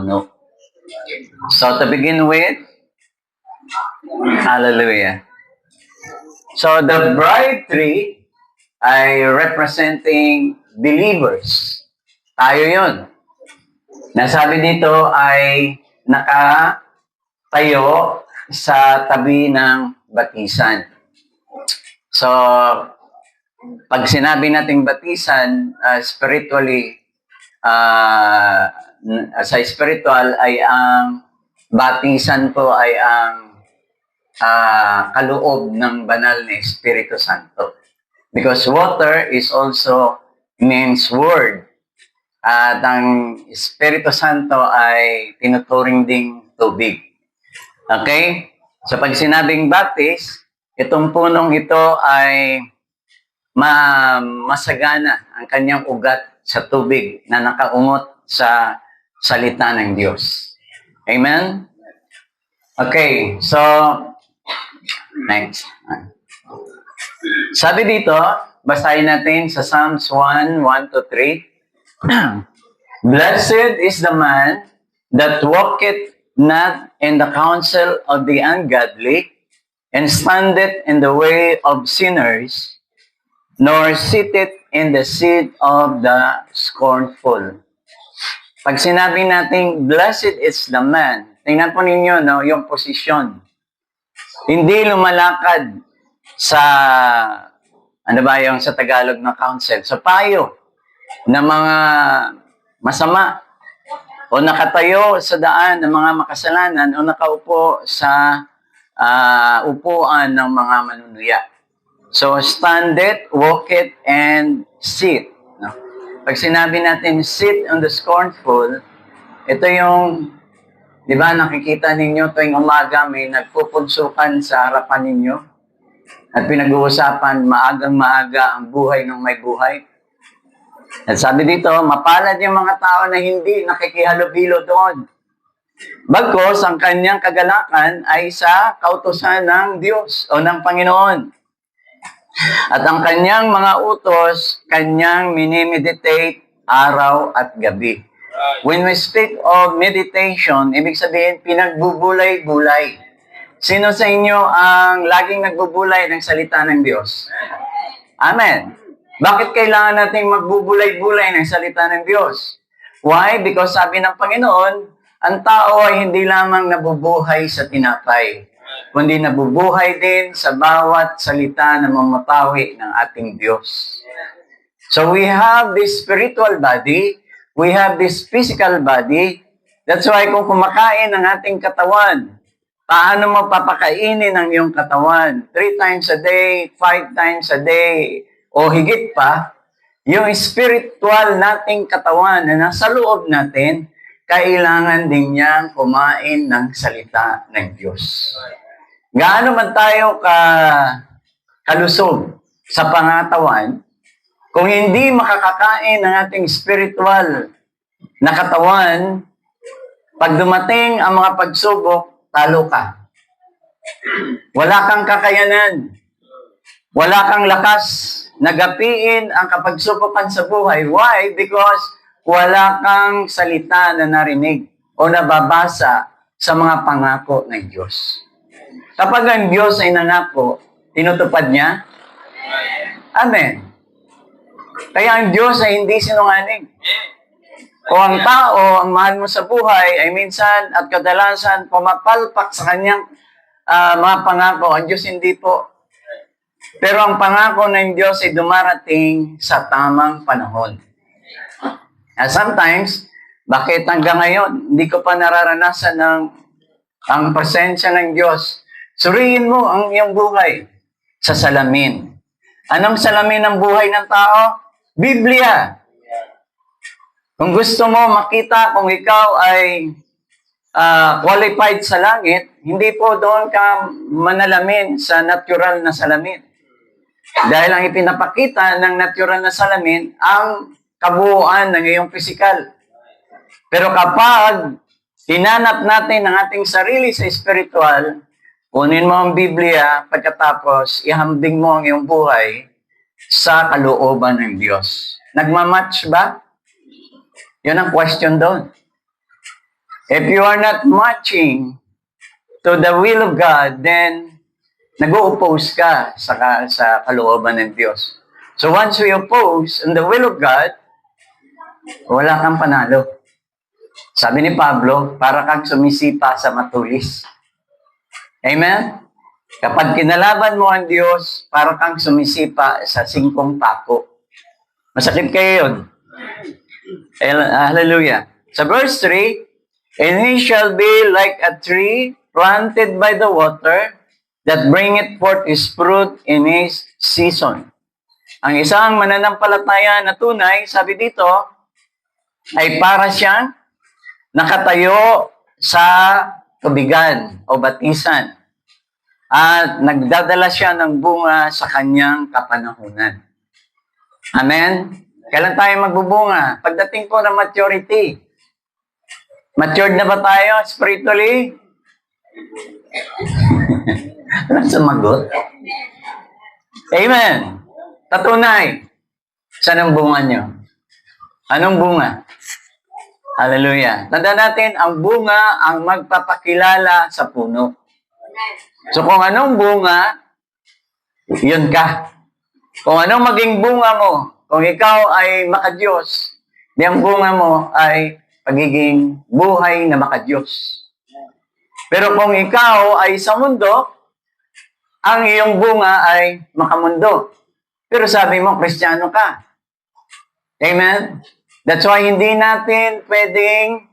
No. So to begin with, hallelujah. So the bride tree ay representing believers. Tayo yun. Nasabi dito ay nakatayo sa tabi ng batisan. So, pag sinabi nating batisan, spiritually, sa spiritual ay ang batisan po ay ang kaloob ng banal na Espiritu Santo. Because water is also means word. At ang Espiritu Santo ay tinuturing ding tubig. Okay? So pag sinabing baptis, itong punong ito ay masagana ang kanyang ugat sa tubig na nakaungot sa salita ng Diyos. Amen? Okay, so next. Sabi dito, basahin natin sa Psalms 1:1-3. Blessed is the man that walketh not in the counsel of the ungodly, and standeth in the way of sinners, nor sitteth in the seat of the scornful. Pag sinabi natin, blessed is the man, tingnan po ninyo, no, yung posisyon. Hindi lumalakad sa, ano ba yung sa Tagalog na counsel? Sa payo na mga masama o nakatayo sa daan ng mga makasalanan o nakaupo sa upuan ng mga manunuya. So, standeth, walketh, and sit. No? Pag sinabi natin, sit on the scornful, ito yung, di ba, nakikita ninyo tuwing umaga may nagpupulsukan sa harapan ninyo at pinag-uusapan maagang-maaga ang buhay ng may buhay. At sabi dito, mapalad yung mga tao na hindi nakikihalubilo doon. Bagkus, ang kanyang kagalakan ay sa kautusan ng Diyos o ng Panginoon. At ang kanyang mga utos, kanyang minimeditate araw at gabi. When we speak of meditation, ibig sabihin, pinagbubulay-bulay. Sino sa inyo ang laging nagbubulay ng salita ng Diyos? Amen. Bakit kailangan nating magbubulay-bulay ng salita ng Diyos? Why? Because sabi ng Panginoon, ang tao ay hindi lamang nabubuhay sa tinapay, kundi nabubuhay din sa bawat salita na mamatawi ng ating Diyos. So we have this spiritual body, we have this physical body. That's why kung kumakain ang ating katawan, paano mo papakainin ang iyong katawan? 3 times a day, 5 times a day, o higit pa, yung spiritual nating katawan na nasa loob natin, kailangan din niyang kumain ng salita ng Diyos. Gaano man tayo kalusog sa pangatawan, kung hindi makakakain ng ating spiritual na katawan, pag dumating ang mga pagsubok, talo ka. Wala kang kakayanan. Wala kang lakas nagapiin ang kapagsubukan sa buhay. Why? Because wala kang salita na narinig o nababasa sa mga pangako ng Diyos. Kapag ang Diyos ay nangako, tinutupad niya? Amen. Kaya ang Diyos ay hindi sinungaling. O ang tao, ang mahal mo sa buhay, ay minsan at kadalasan pumapalpak sa kanyang mga pangako. Ang Diyos hindi po. Pero ang pangako ng Diyos ay dumarating sa tamang panahon. And sometimes, bakit hanggang ngayon, hindi ko pa nararanasan ang presensya ng Diyos? Suriin mo ang iyong buhay sa salamin. Anong salamin ng buhay ng tao? Biblia. Kung gusto mo makita kung ikaw ay qualified sa langit, hindi po doon ka manalamin sa natural na salamin. Dahil ang ipinapakita ng natural na salamin ang kabuuan ng iyong pisikal. Pero kapag hinanap natin ang ating sarili sa spiritual, kunin mo ang Biblia, pagkatapos ihambing mo ang iyong buhay sa kalooban ng Diyos. Nagmamatch ba? Yun ang question doon. If you are not matching to the will of God, then nag-o-oppose ka sa kalooban ng Diyos. So once we oppose in the will of God, wala kang panalo. Sabi ni Pablo, para kang sumisipa sa matulis. Amen? Kapag kinalaban mo ang Diyos, para kang sumisipa sa singkong pako. Masakit kayo yun. Hallelujah. Sa verse 3, and he shall be like a tree planted by the water that bringeth forth his fruit in his season. Ang isang mananampalataya na tunay, sabi dito, ay para siyang nakatayo sa tubigan o batisan. At nagdadala siya ng bunga sa kanyang kapanahunan. Amen? Kailan tayo magbubunga? Pagdating po ng maturity. Matured na ba tayo spiritually? Walang sumagot. Amen. Tatunay. Saan ang bunga nyo? Anong bunga? Hallelujah. Tanda natin, ang bunga ang magpapakilala sa puno. So kung anong bunga, yun ka. Kung anong maging bunga mo, kung ikaw ay makadiyos, di ang bunga mo ay pagiging buhay na makadiyos. Pero kung ikaw ay sa mundo, ang iyong bunga ay makamundo. Pero sabi mo, Kristiyano ka. Amen? That's why hindi natin pwedeng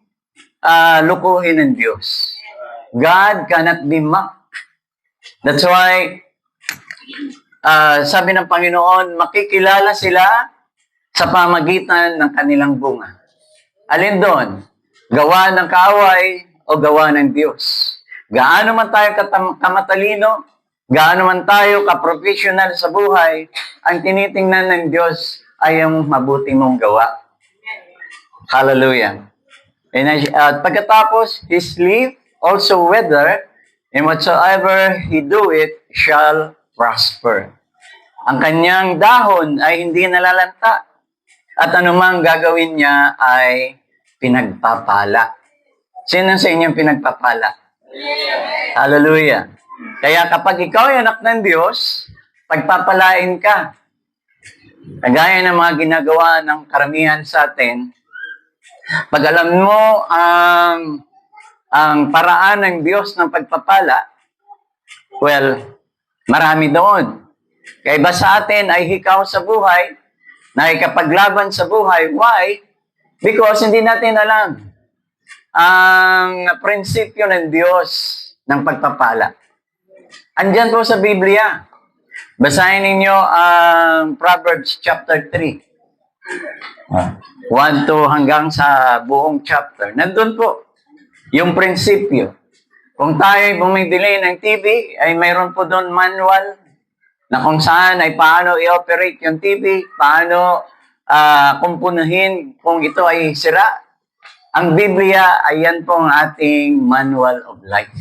lukuhin ng Diyos. God cannot be mocked. That's why, sabi ng Panginoon, makikilala sila sa pamagitan ng kanilang bunga. Alin doon? Gawa ng kaaway o gawa ng Diyos? Gaano man tayo kamatalino, gaano man tayo ka-professional sa buhay, ang tinitingnan ng Diyos ay ang mabuti mong gawa. Hallelujah. At pagkatapos, his leaf also wither, and whatsoever he do it shall prosper. Ang kanyang dahon ay hindi nalalanta, at anumang gagawin niya ay pinagpapala. Sino sa inyong pinagpapala? Hallelujah. Kaya kapag ikaw ay anak ng Diyos, pagpapalain ka. Kagaya ng mga ginagawa ng karamihan sa atin, pag alam mo ang paraan ng Diyos ng pagpapala, well, marami doon. Kaya iba sa atin ay hikaw sa buhay, nakikapaglaban sa buhay. Why? Because hindi natin alam ang prinsipyo ng Diyos ng pagpapala. Andyan po sa Biblia. Basahin ninyo ang Proverbs chapter 3. 1 to hanggang sa buong chapter. Nandun po yung prinsipyo. Kung tayo bumibili ng TV, ay mayroon po doon manual na kung saan ay paano i-operate yung TV, paano kumpunahin kung ito ay sira. Ang Biblia ay yan po ang ating manual of life.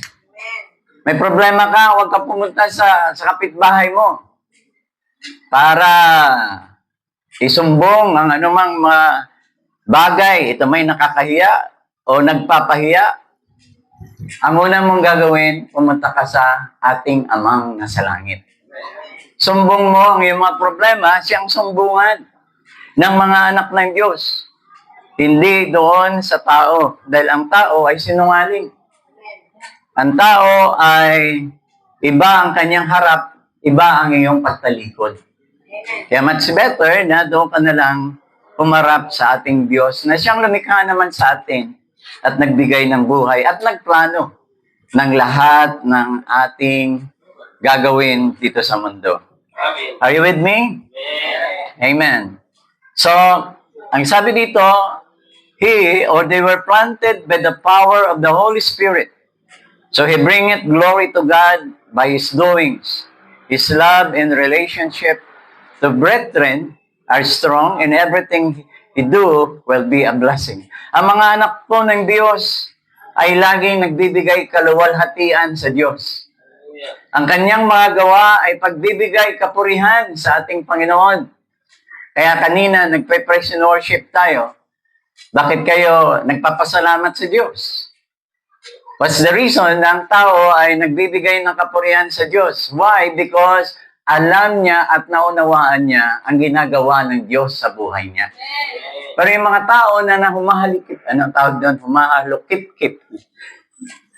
May problema ka, huwag ka pumunta sa kapitbahay mo para isumbong ang anumang bagay. Ito may nakakahiya o nagpapahiya. Ang una mong gagawin, pumunta ka sa ating amang nasa langit. Sumbong mo ang iyong mga problema, siyang sumbungan ng mga anak ng Diyos. Hindi doon sa tao, dahil ang tao ay sinungaling. Ang tao ay iba ang kanyang harap, iba ang iyong pagtalikod. Kaya much better na doon ka na lang humarap sa ating Diyos na siyang lumikha naman sa atin at nagbigay ng buhay at nagplano ng lahat ng ating gagawin dito sa mundo. Amen. Are you with me? Amen. So, ang sabi dito, they were planted by the power of the Holy Spirit. So he bringeth glory to God by his doings. His love and relationship to brethren are strong, and everything he do will be a blessing. Ang mga anak po ng Diyos ay laging nagbibigay kaluwalhatian sa Diyos. Ang kanyang mga gawa ay pagbibigay kapurihan sa ating Panginoon. Kaya kanina, nagpe-praise and worship tayo. Bakit kayo nagpapasalamat sa Diyos? What's the reason na ang tao ay nagbibigay ng kapurihan sa Diyos? Why? Because alam niya at naunawaan niya ang ginagawa ng Diyos sa buhay niya. Pero yung mga tao na humahalikip, anong tawag doon? Humahalukip-kip.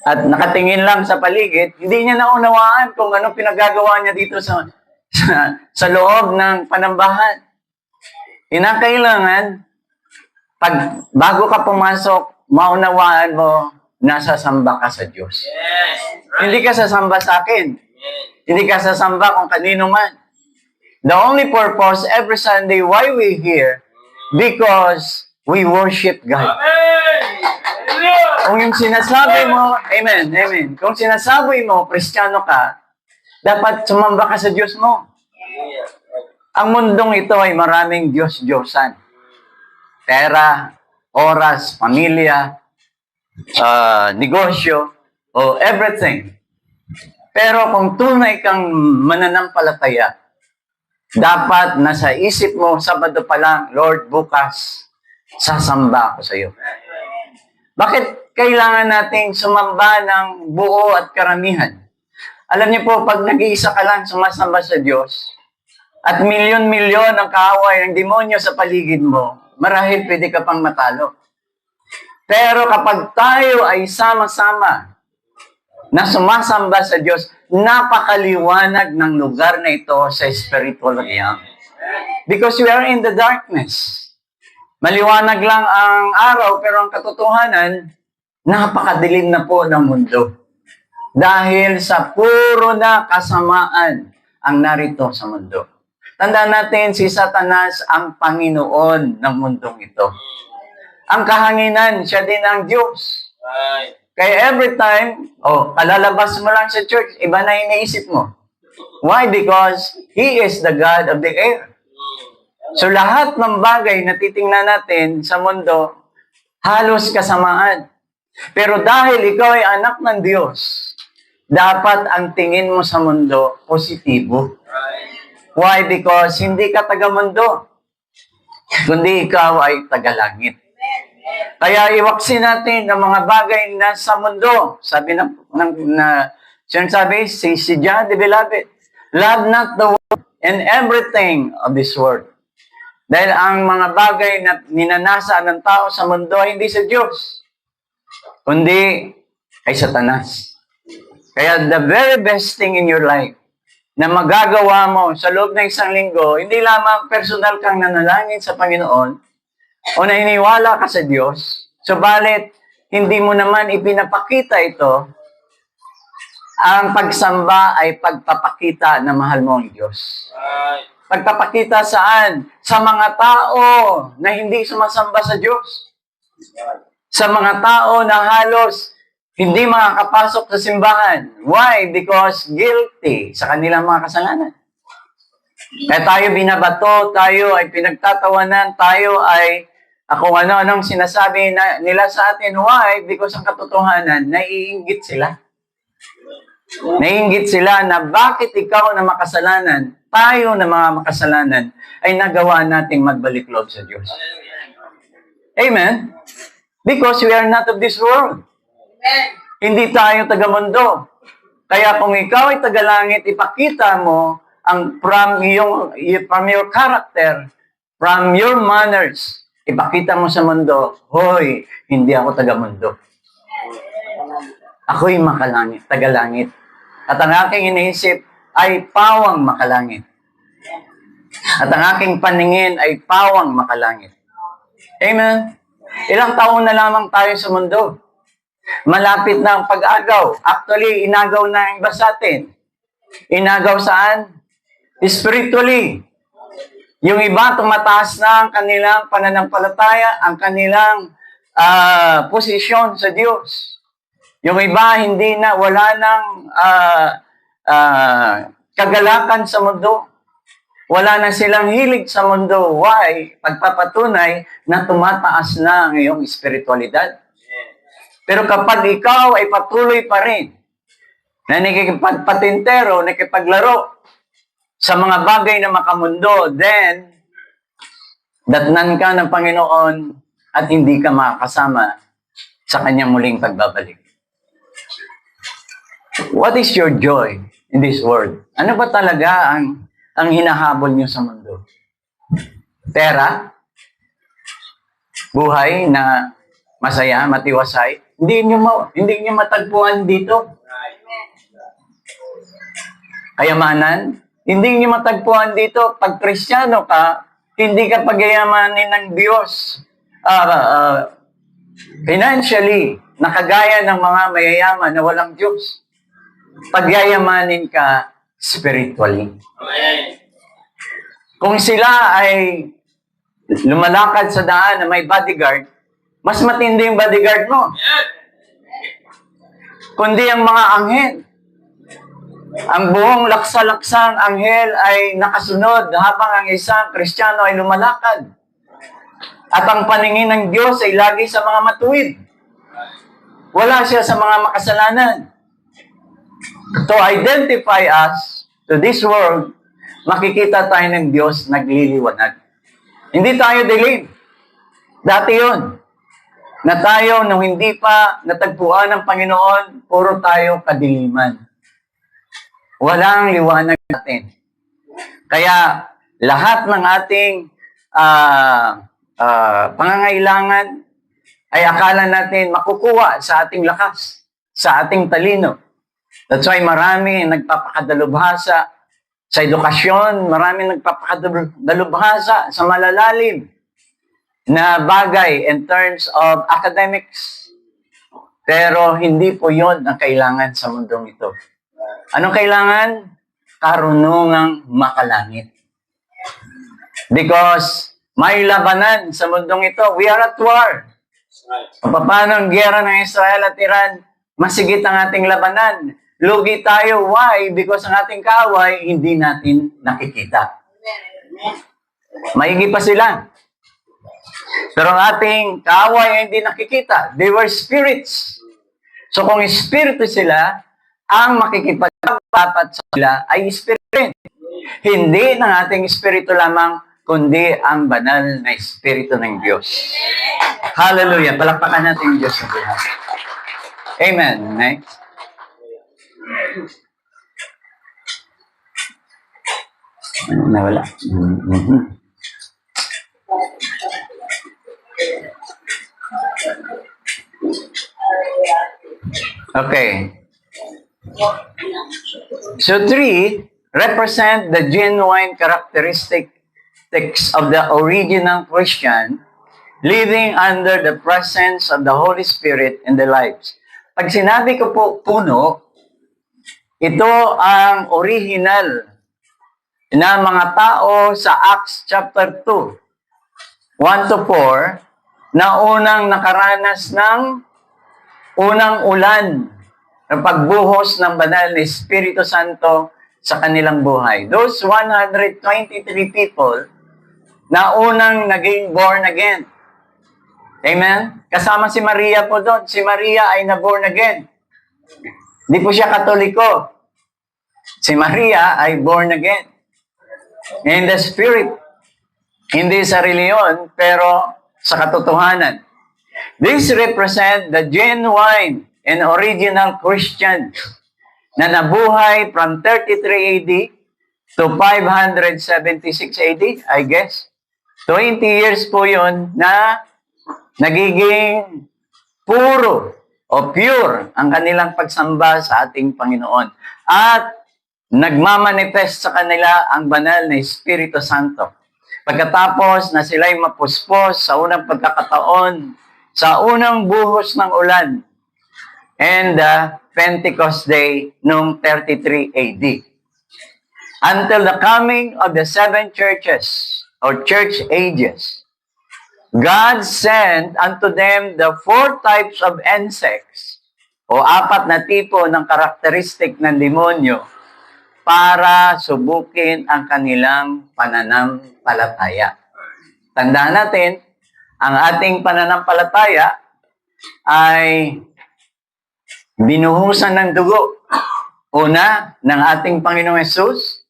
At nakatingin lang sa paligid, hindi niya naunawaan kung anong pinagagawa niya dito sa loob ng panambahan. Kinakailangan, bago ka pumasok, maunawaan mo, nasasamba ka sa Diyos. Hindi ka sasamba sa akin. Hindi ka sasamba kung kanino man. The only purpose every Sunday why we here, because we worship God. Kung yung sinasabi mo, amen, amen. Kung sinasabi mo, Kristiyano ka, dapat sumamba ka sa Diyos mo. Ang mundong ito ay maraming Diyos-Diyosan. Pera, oras, pamilya, negosyo, o everything. Pero kung tunay kang mananampalataya, dapat nasa isip mo, Sabado pa lang, Lord, bukas, sasamba ako sa iyo. Bakit kailangan nating sumamba ng buo at karamihan? Alam niyo po, pag nag-iisa ka lang sumasamba sa Diyos, at milyon-milyon ang kaaway ng demonyo sa paligid mo, marahil pwede ka pang matalo. Pero kapag tayo ay sama-sama na sumasamba sa Diyos, napakaliwanag ng lugar na ito sa spiritual realm. Because we are in the darkness. Maliwanag lang ang araw, pero ang katotohanan, napakadilim na po ng mundo. Dahil sa puro na kasamaan ang narito sa mundo. Tandaan natin, si Satanas ang Panginoon ng mundong ito. Ang kahanginan, siya din ang Diyos. Kaya every time, kalalabas mo lang sa church, iba na iniisip mo. Why? Because He is the God of the air. So lahat ng bagay na titingnan natin sa mundo, halos kasamaan. Pero dahil ikaw ay anak ng Diyos, dapat ang tingin mo sa mundo, positibo. Why? Because hindi ka taga-mundo, kundi ikaw ay taga-langit. Kaya iwaksin natin ang mga bagay na sa mundo. Sabi sinasabi, si John the Beloved, love not the world and everything of this world. Dahil ang mga bagay na ninanasa ng tao sa mundo ay hindi sa Diyos, kundi ay Satanas. Kaya the very best thing in your life na magagawa mo sa loob ng isang linggo, hindi lamang personal kang nanalangin sa Panginoon o naniniwala ka sa Diyos, subalit hindi mo naman ipinapakita ito, ang pagsamba ay pagpapakita na mahal mo ang Diyos. Pagpapakita saan? Sa mga tao na hindi sumasamba sa Diyos. Sa mga tao na halos hindi makakapasok sa simbahan. Why? Because guilty sa kanilang mga kasalanan. Kaya tayo binabato, tayo ay pinagtatawanan, tayo ay kung ano-anong sinasabi nila sa atin. Why? Because ang katotohanan, naiinggit sila. Naiinggit sila na bakit ikaw na makasalanan, tayo na mga makasalanan, ay nagawa nating magbalik loob sa Diyos. Amen? Because we are not of this world. Hindi tayo taga-mundo. Kaya kung ikaw ay taga-langit, ipakita mo ang from your character, from your manners, ipakita mo sa mundo, hoy, hindi ako taga-mundo. Ako'y makalangit, taga-langit. At ang aking iniisip ay pawang makalangit. At ang aking paningin ay pawang makalangit. Amen? Ilang taon na lamang tayo sa mundo. Malapit na ang pag-agaw. Actually, inagaw na ang iba sa atin. Inagaw saan? Spiritually. Yung iba, tumataas na ang kanilang pananampalataya, ang kanilang posisyon sa Diyos. Yung iba, hindi na, wala nang kagalakan sa mundo. Wala na silang hilig sa mundo. Why? Pagpapatunay na tumataas na ang iyong espiritualidad. Pero kapag ikaw ay patuloy pa rin na nakikipagpatintero, nakikipaglaro sa mga bagay na makamundo, then datnan ka ng Panginoon at hindi ka makakasama sa kanyang muling pagbabalik. What is your joy in this world? Ano ba talaga ang hinahabol niyo sa mundo? Pera? Buhay na masaya, matiwasay? Hindi niyo matagpuan dito. Kayamanan? Hindi niyo matagpuan dito. Pag Kristiyano ka, hindi ka pagyayamanin ng Diyos. Financially, nakagaya ng mga mayayaman na walang Diyos. Pagyayamanin ka spiritually. Kung sila ay lumalakad sa daan na may bodyguard, mas matindi yung bodyguard mo. Kundi ang mga anghel. Ang buong laksa-laksang anghel ay nakasunod habang ang isang Kristiyano ay lumalakad. At ang paningin ng Diyos ay lagi sa mga matuwid. Wala siya sa mga makasalanan. To identify us to this world, makikita tayo ng Diyos nagliliwanag. Hindi tayo dilim. Dati yun. Na tayo, nung hindi pa natagpuan ng Panginoon, puro tayo kadiliman. Walang liwanag natin. Kaya lahat ng ating pangangailangan ay akala natin makukuha sa ating lakas, sa ating talino. That's why marami nagpapakadalubhasa sa edukasyon, marami nagpapakadalubhasa sa malalalim na bagay in terms of academics. Pero hindi po yon ang kailangan sa mundong ito. Anong kailangan? Karunungang makalangit. Because may labanan sa mundong ito. We are at war. Paano ang giyera ng Israel at Iran? Masigit ang ating labanan. Lugi tayo. Why? Because ang ating kaaway, hindi natin nakikita. Maigi pa sila. Pero ang ating kaaway ay hindi nakikita. They were spirits. So kung espiritu sila, ang makikipagpapat sa sila ay espiritu. Hindi ng ating espiritu lamang, kundi ang banal na espiritu ng Diyos. Hallelujah. Palakpakan natin yung Diyos sa buhay. Amen. Next. Nawala. Okay. So 3 represent the genuine characteristics of the original Christian living under the presence of the Holy Spirit in their lives. Pag sinabi ko po puno, ito ang original na mga tao sa Acts chapter 2, 1 to 4, na unang nakaranas ng unang ulan ng pagbuhos ng banal na Espiritu Santo sa kanilang buhay. Those 123 people na unang naging born again. Amen? Kasama si Maria po doon. Si Maria ay na-born again. Hindi po siya Katoliko. Si Maria ay born again. In the Spirit. Hindi sa reliyon, pero sa katotohanan. This represent the genuine and original Christian na nabuhay from 33 AD to 576 AD, I guess. 20 years po yun na nagiging puro o pure ang kanilang pagsamba sa ating Panginoon. At nagmamanifest sa kanila ang banal na Espiritu Santo. Pagkatapos na sila'y mapuspos sa unang pagkakataon, sa unang buhos ng ulan, and Pentecost Day noong 33 AD. Until the coming of the 7 churches or church ages, God sent unto them the 4 types of insects o 4 na tipo ng karakteristik ng demonyo para subukin ang kanilang pananampalataya. Tandaan natin, ang ating pananampalataya ay binuhusan ng dugo. Una, ng ating Panginoong Hesus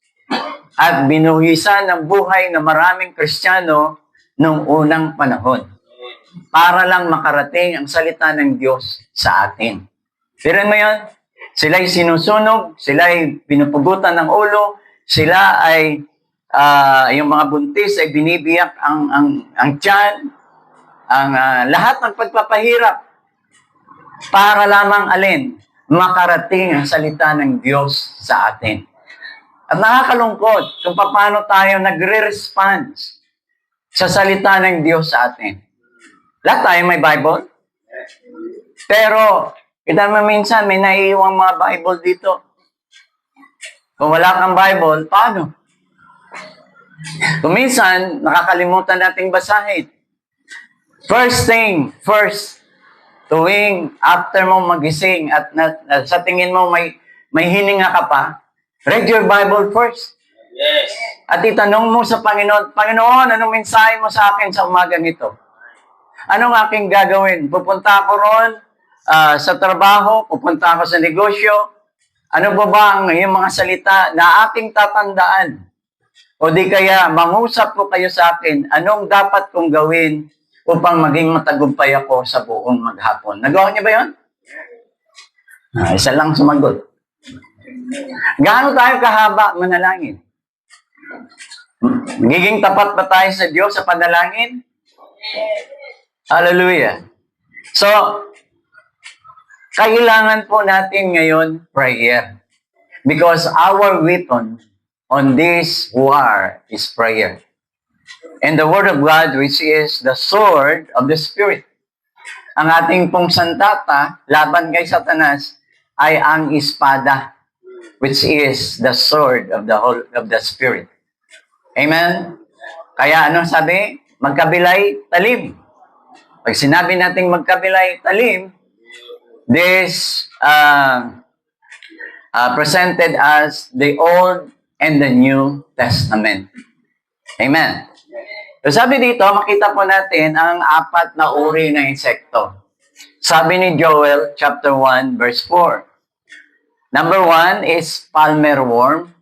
at binuhisan ng buhay ng maraming Kristiyano noong unang panahon para lang makarating ang salita ng Diyos sa atin. Pirin mo yun? Sila'y sinusunog, sila'y pinupugutan ng ulo, sila ay, yung mga buntis ay binibiyak ang tiyan, lahat ng pagpapahirap para lamang alin? Makarating ang salita ng Diyos sa atin. At nakakalungkot kung paano tayo nagre-respond sa salita ng Diyos sa atin. Lahat tayo may Bible. Pero, kita mo minsan, may naiiwang mga Bible dito. Kung wala kang Bible, paano? Kung minsan, nakakalimutan nating basahin. First, tuwing after mo magising at sa tingin mo may hininga ka pa, read your Bible first. Yes. At itanong mo sa Panginoon, Panginoon, anong mensahe mo sa akin sa umaga nito? Anong aking gagawin? Pupunta ako ron sa trabaho, pupunta ako sa negosyo. Ano ba ang yung mga salita na aking tatandaan? O di kaya, mangusap po kayo sa akin, anong dapat kong gawin upang maging matagumpay ako sa buong maghapon? Nagawa niya ba yun? Isa lang sumagot. Gaano tayo kahaba manalangin? Magiging tapat ba tayo sa Diyos sa panalangin? Hallelujah. So, kailangan po natin ngayon prayer. Because our weapon on this war is prayer. And the Word of God, which is the sword of the Spirit. Ang ating pong sandata, laban kay Satanas, ay ang espada, which is the sword of the Spirit. Amen? Kaya ano sabi? Magkabilay talim. Pag sinabi nating magkabilay talim, this presented as the Old and the New Testament. Amen. So sabi dito, makita po natin ang 4 na uri ng insekto. Sabi ni Joel chapter 1 verse 4. Number 1 is palmer worm.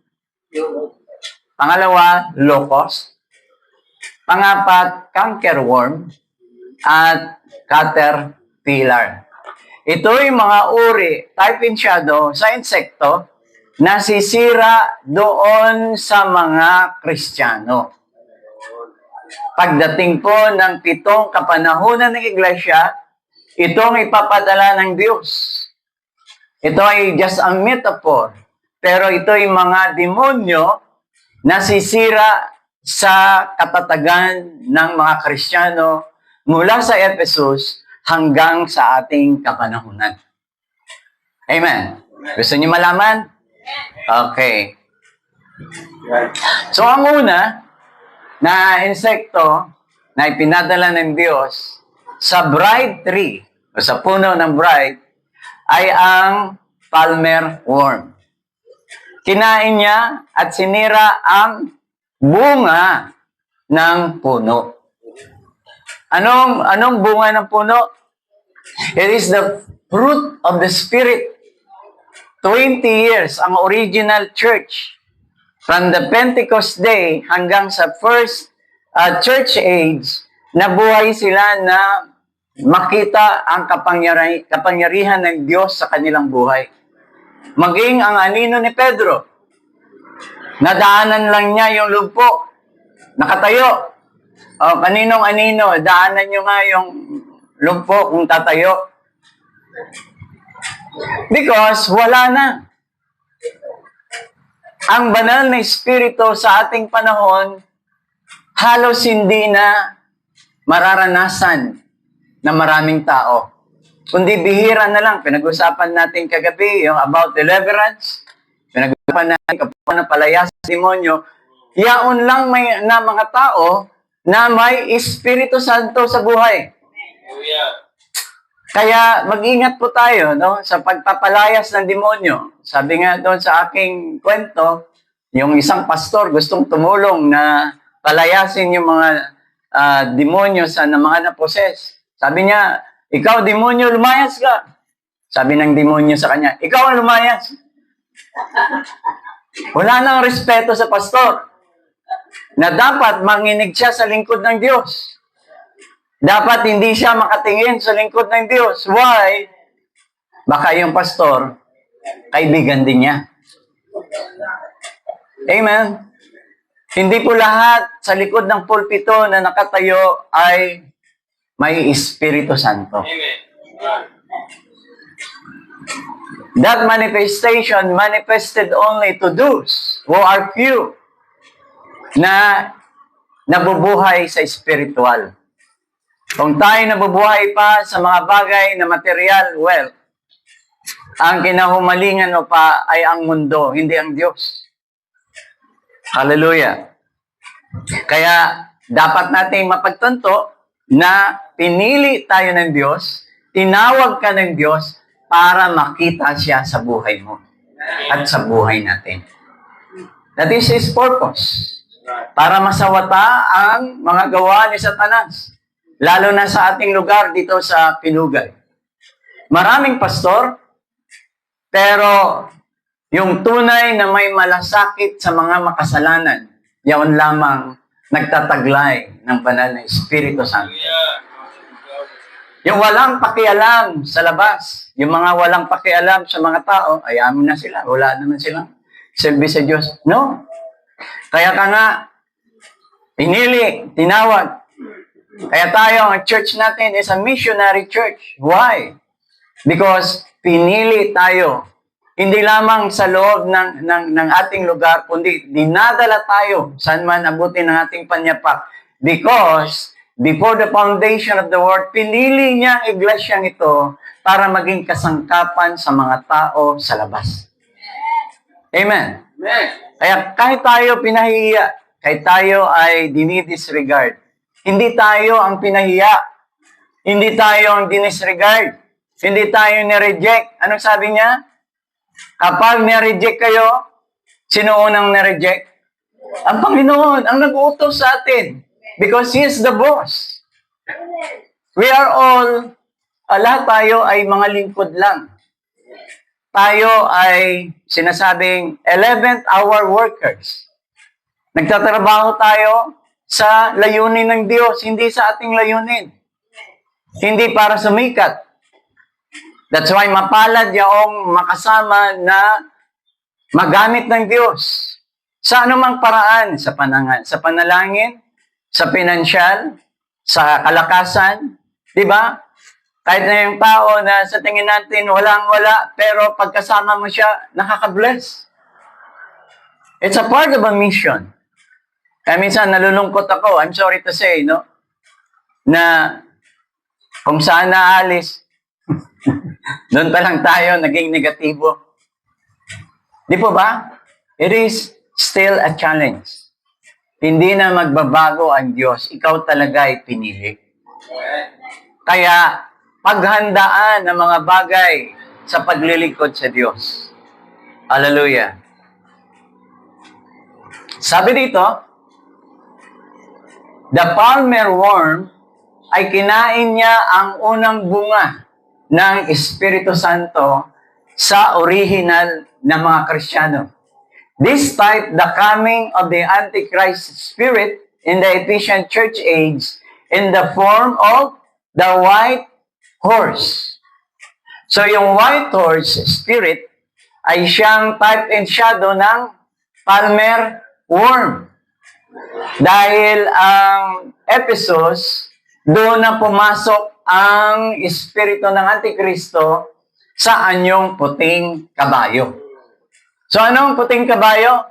Pangalawa, locust. Pangapat, cankerworm. At caterpillar. Ito yung mga uri, type in shadow, sa insekto, nasisira doon sa mga Kristiyano. Pagdating po ng 7 kapanahunan ng iglesia, itong ipapadala ng Diyos. Ito ay just a metaphor. Pero ito ay mga demonyo na sisira sa katatagan ng mga Kristiyano mula sa Ephesus hanggang sa ating kapanahunan. Amen. Gusto niyo malaman? Okay. So ang una na insekto na ipinadala ng Diyos sa bride tree o sa puno ng bride ay ang palmer worm. Kinain niya at sinira ang bunga ng puno. Anong bunga ng puno? It is the fruit of the Spirit. 20 years ang original church. From the Pentecost day hanggang sa first church age, nabuhay sila na makita ang kapangyarihan ng Diyos sa kanilang buhay. Maging ang anino ni Pedro, nadaanan lang niya yung lumpo, nakatayo. O, kaninong anino, daanan nyo nga yung lumpo kung tatayo. Because wala na. Ang banal na Espiritu sa ating panahon, halos hindi na mararanasan na maraming tao. Kundi bihira na lang. Pinag-usapan natin kagabi yung about deliverance. Pinag-usapan natin kung paano palayas sa demonyo. Yaon lang na mga tao na may Espiritu Santo sa buhay. Kaya mag-ingat po tayo sa pagpapalayas ng demonyo. Sabi nga doon sa aking kwento, yung isang pastor gustong tumulong na palayasin yung mga demonyo sa mga naposes. Sabi niya, ikaw demonyo, lumayas ka. Sabi ng demonyo sa kanya, ikaw ang lumayas. Wala nang respeto sa pastor. Na dapat manginig siya sa lingkod ng Diyos. Dapat hindi siya makatingin sa lingkod ng Diyos. Why? Baka yung pastor kaibigan din niya. Amen? Hindi po lahat sa likod ng pulpito na nakatayo ay may Espiritu Santo. Amen. That manifestation manifested only to those who are few na nabubuhay sa spiritual. Kung tayo nabubuhay pa sa mga bagay na material, well, ang kinahumalingan mo pa ay ang mundo, hindi ang Diyos. Hallelujah. Kaya dapat nating mapagtanto na pinili tayo ng Diyos, tinawag ka ng Diyos para makita siya sa buhay mo at sa buhay natin. That is His purpose. Para masawata ang mga gawa ni Satanas. Lalo na sa ating lugar dito sa Pinugay. Maraming pastor, pero yung tunay na may malasakit sa mga makasalanan, yaon lamang nagtataglay ng banal na Espiritu Santo. Yung walang pakialam sa labas, yung mga walang pakialam sa mga tao, ayaw na sila, wala naman silang silbi sa Diyos. No. Kaya ka nga, pinili, tinawag. Kaya tayo, ang church natin is a missionary church. Why? Because pinili tayo. Hindi lamang sa loob ng ating lugar, kundi dinadala tayo saan man abutin ng ating panyapak. Because before the foundation of the world, pinili niya ang iglesyang ito para maging kasangkapan sa mga tao sa labas. Amen. Amen. Kaya kahit tayo pinahiya, kahit tayo ay dinidisregard, hindi tayo ang pinahiya, hindi tayo ang dinisregard, hindi tayo nireject. Anong sabi niya? Kapag nireject kayo, sino unang nireject? Ang Panginoon, ang nag-uutos sa atin. Because He is the boss. We are all, lahat tayo ay mga lingkod lang. Tayo ay sinasabing 11th hour workers. Nagtatrabaho tayo sa layunin ng Diyos, hindi sa ating layunin. Hindi para sumikat. That's why mapalad yaong makasama na magamit ng Diyos. Sa anumang paraan, sa panalangin, sa pinansyal, sa kalakasan, di ba? Kahit na yung tao na sa tingin natin walang-wala, pero pagkasama mo siya, nakaka-bless. It's a part of a mission. Kaya minsan nalulungkot ako, I'm sorry to say, no? Na kung saan naalis, doon pa lang tayo naging negatibo. Di po ba? It is still a challenge. Hindi na magbabago ang Diyos. Ikaw talaga ay pinili. Kaya, paghandaan ng mga bagay sa paglilingkod sa Diyos. Hallelujah. Sabi dito, the palmer worm ay kinain niya ang unang bunga ng Espiritu Santo sa original na mga Kristiyano. This type, the coming of the Antichrist spirit in the Ephesian church age in the form of the white horse. So yung white horse spirit ay siyang type and shadow ng palmer worm. Dahil ang Ephesus, doon na pumasok ang espiritu ng Antikristo sa anyong puting kabayo. So anong puting kabayo?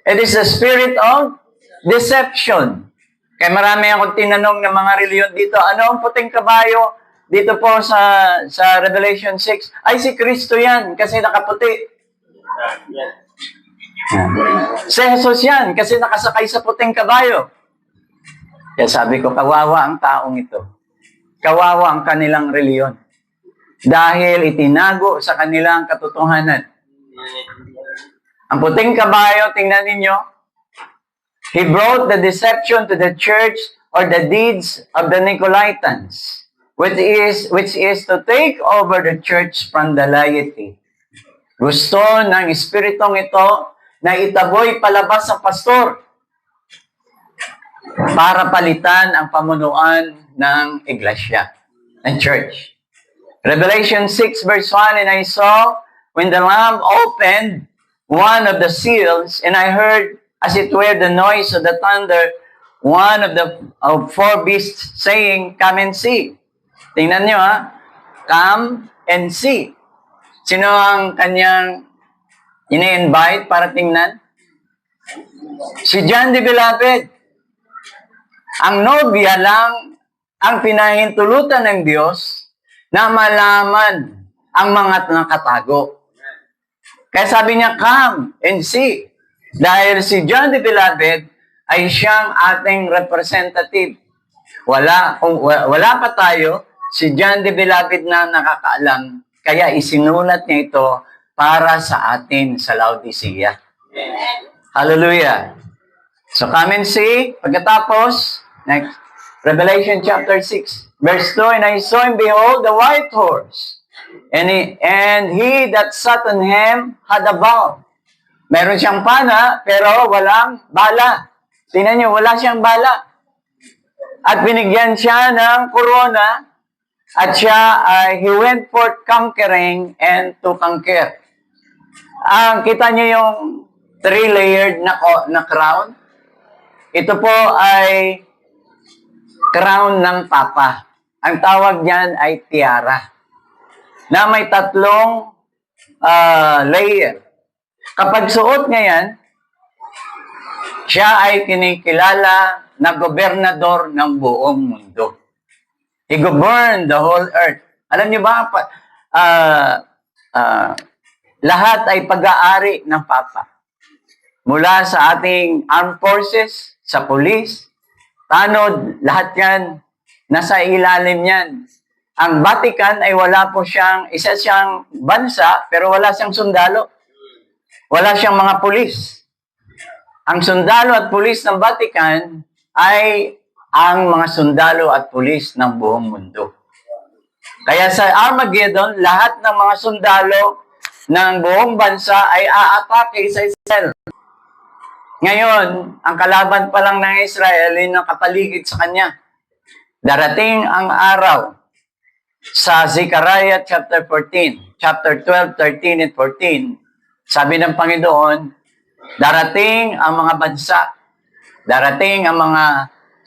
It is the spirit of deception. Kaya marami akong tinanong ng mga reliyon dito, ano ang puting kabayo? Dito po sa Revelation 6, ay si Kristo yan kasi nakaputi. Si Jesus yan kasi nakasakay sa puting kabayo. Kaya sabi ko, kawawa ang taong ito. Kawawa ang kanilang reliyon. Dahil itinago sa kanilang katotohanan. Ang puting kabayo, tingnan ninyo, he brought the deception to the church or the deeds of the Nicolaitans, which is to take over the church from the laity. Gusto ng espiritong ito na itaboy palabas sa pastor para palitan ang pamunuan ng iglesia, ng church. Revelation 6 verse 1, and I saw when the Lamb opened one of the seals, and I heard, as it were, the noise of the thunder, one of the four beasts saying, "Come and see." Tingnan nyo ha. Come and see. Sino ang kanyang ini-invite para tingnan? Si John the Beloved. Ang nobya lang ang pinahintulutan ng Diyos na malaman ang mga nakatago. Kaya sabi niya, come and see. Dahil si John the Beloved ay siyang ating representative. Wala pa tayo, si John the Beloved na nakakaalam. Kaya isinulat niya ito para sa atin sa Laodicea. Hallelujah. So come and see. Pagkatapos, next, Revelation chapter 6, verse 2, and I saw and behold the white horse, and he that sat on him had a bow. Meron siyang pana, pero walang bala. Tingnan niyo, wala siyang bala. At binigyan siya ng corona, at siya, he went forth conquering and to conquer. Kita niyo yung three-layered na crown? Ito po ay crown ng Papa. Ang tawag niyan ay tiara. Na may tatlong layer. Kapag suot niya yan, siya ay kinikilala na gobernador ng buong mundo. He governed the whole earth. Alam niyo ba, lahat ay pag-aari ng Papa. Mula sa ating armed forces, sa police, tanod, lahat yan, nasa ilalim yan. Ang Vatican ay wala po siyang, isa siyang bansa, pero wala siyang sundalo. Wala siyang mga pulis. Ang sundalo at pulis ng Vatican ay ang mga sundalo at pulis ng buong mundo. Kaya sa Armageddon, lahat ng mga sundalo ng buong bansa ay aatake sa Israel. Ngayon, ang kalaban pa lang ng Israel ay nakapaligid sa kanya. Darating ang araw sa Zechariah chapter 14, chapter 12, 13, and 14, sabi ng Panginoon, darating ang mga bansa, darating ang mga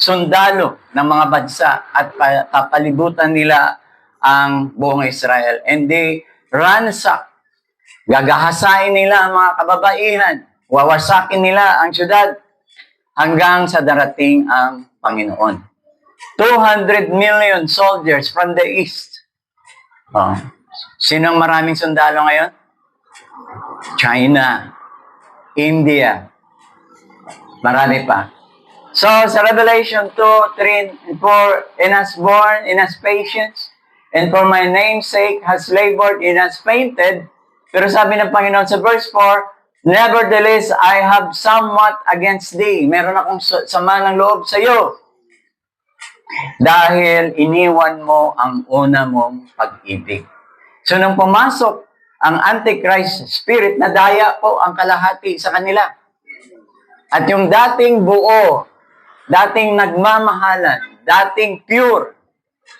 sundalo ng mga bansa at papalibutan nila ang buong Israel. And they ransack. Gagahasain nila ang mga kababaihan. Wawasakin nila ang syudad hanggang sa darating ang Panginoon. 200 million soldiers from the east. Sinong maraming sundalo ngayon? China, India, marami pa. So, sa Revelation 2, 3, and 4, and has borne, and has patience, and for my name's sake has labored, and has fainted. Pero sabi ng Panginoon sa verse 4, nevertheless, I have somewhat against thee. Meron akong sama ng loob sa iyo. Dahil iniwan mo ang una mong pag-ibig. So, nung pumasok ang Antichrist spirit, nadaya po ang kalahati sa kanila. At yung dating buo, dating nagmamahalan, dating pure,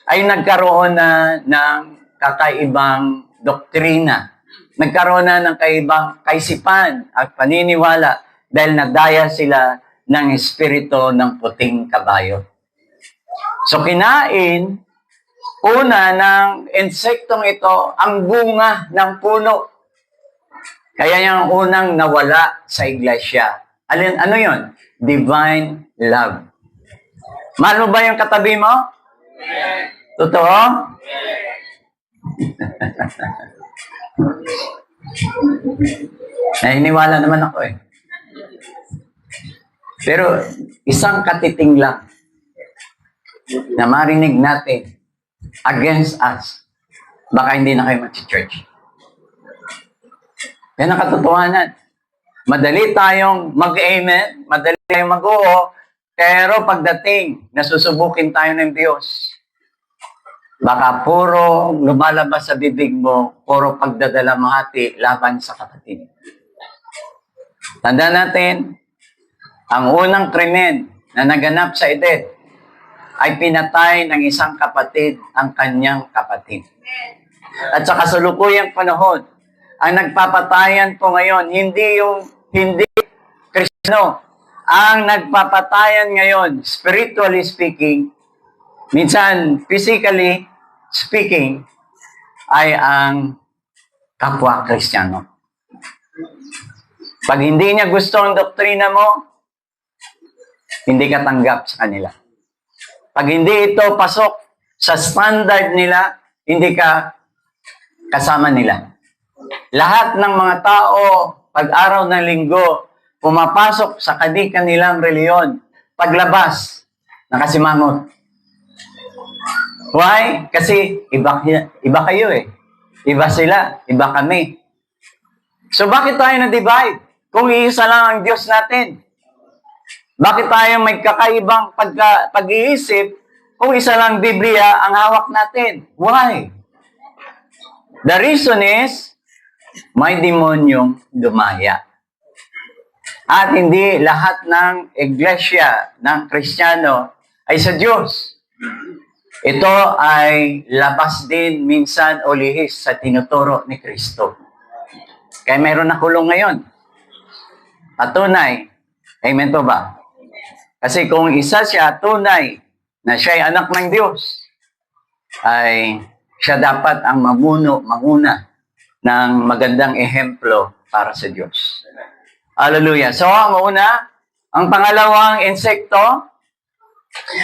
ay nagkaroon na ng kakaibang doktrina. Nagkaroon na ng kaisipan at paniniwala dahil nadaya sila ng espiritu ng puting kabayo. So kinain, una ng insektong ito, ang bunga ng puno. Kaya yung unang nawala sa iglesia. Ano yun? Divine love. Mahal mo ba yung katabi mo? Totoo? Naniniwala naman ako eh. Pero isang katiting lang na marinig natin against us, baka hindi na kayo mag-church. Yan ang katotohanan. Madali tayong mag-amen, madali tayong mag-oo, pero pagdating, nasusubukin tayo ng Diyos. Baka puro lumalabas sa bibig mo, puro pagdadalamhati laban sa kapatid. Tanda natin, ang unang krimen na naganap sa Eden ay pinatay ng isang kapatid ang kanyang kapatid. At sa kasalukuyang panahon, ang nagpapatayan po ngayon, hindi Kristiyano. Ang nagpapatayan ngayon, spiritually speaking, minsan physically speaking, ay ang kapwa Kristiyano. Pag hindi niya gusto ang doktrina mo, hindi ka tanggap sa kanila. Pag hindi ito pasok sa standard nila, hindi ka kasama nila. Lahat ng mga tao, pag araw ng linggo, pumapasok sa kanilang reliyon. Paglabas, nakasimangot. Why? Kasi iba kayo eh. Iba sila, iba kami. So bakit tayo na-divide? Kung iisa lang ang Diyos natin. Bakit tayo may kakaibang pag-iisip kung isa lang Biblia ang hawak natin? Why? The reason is, may demonyong dumaya. At hindi lahat ng iglesia, ng Kristiyano, ay sa Diyos. Ito ay labas din minsan o lihis sa tinuturo ni Kristo. Kaya mayroon na kulong ngayon. Patunay. Amen po ba? Kasi kung isa siya tunay na siya ay anak ng Diyos, ay siya dapat ang manguna ng magandang ehemplo para sa Diyos. Hallelujah. So, ang pangalawang insekto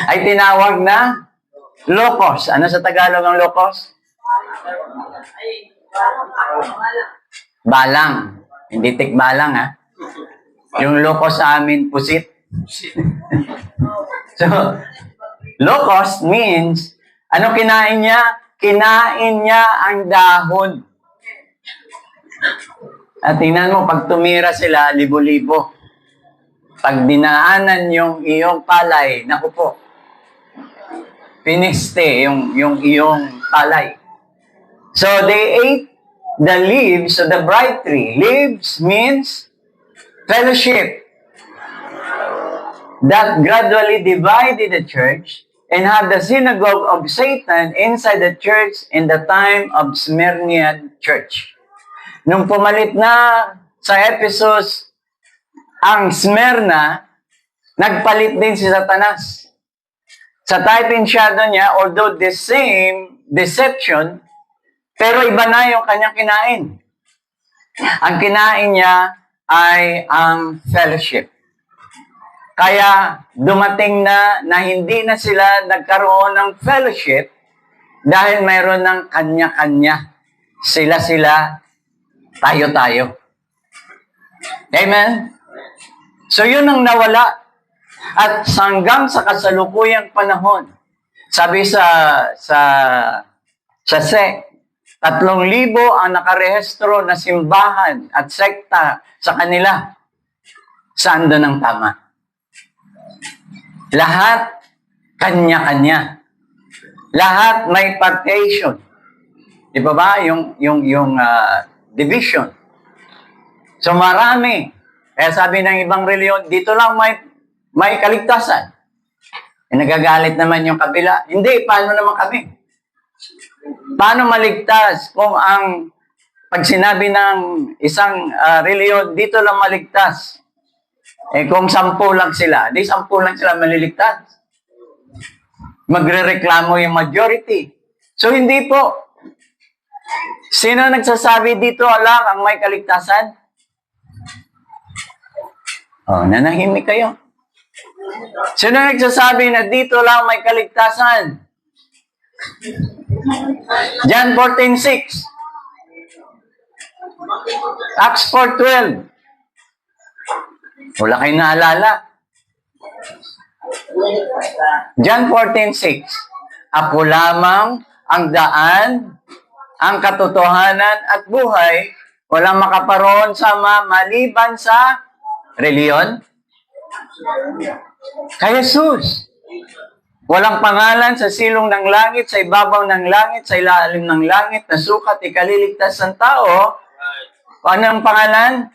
ay tinawag na locust. Ano sa Tagalog ang locust? Balang. Hindi tikbalang, ha? Yung locust sa amin, pusit. So, locust means, ano kinain niya? Kinain niya ang dahon. At tingnan mo, pag tumira sila, libo-libo. Pag dinaanan yung iyong palay, naku po, piniste yung iyong palay. So, they ate the leaves of the bright tree. Leaves means fellowship. That gradually divided the church and had the synagogue of Satan inside the church in the time of Smyrnian church. Nung pumalit na sa Ephesus ang Smyrna, nagpalit din si Satanas. Sa type and shadow niya, although the same deception, pero iba na yung kanyang kinain. Ang kinain niya ay ang fellowship. Kaya dumating na hindi na sila nagkaroon ng fellowship dahil mayroon ng kanya-kanya. Sila-sila, tayo-tayo. Amen? So yun ang nawala. At hanggang sa kasalukuyang panahon, sabi sa SEC, 3,000 ang nakarehistro na simbahan at sekta sa kanila. Saan doon ang tama? Lahat kanya-kanya. Lahat may partition. Di ba ba? Yung division. So marami. Kaya sabi ng ibang reliyon, dito lang may kaligtasan. Nagagalit naman yung kabila. Hindi, paano naman kami? Paano maligtas kung pag sinabi ng isang reliyon, dito lang maligtas? Kung 10 lang sila, 10 lang sila maliligtas. Magrereklamo yung majority. So hindi po. Sino nagsasabi dito lang ang may kaligtasan? Nanahimik kayo. Sino nagsasabi na dito lang may kaligtasan? John 14:6. Acts 4:12. Wala kayong naalala. John 14:6. Ako lamang ang daan, ang katotohanan at buhay, walang makaparoon sa maliban sa reliyon. Kay Jesus. Walang pangalan sa silong ng langit, sa ibabaw ng langit, sa ilalim ng langit, na sukat ikaliligtas ng tao. Ano ang pangalan?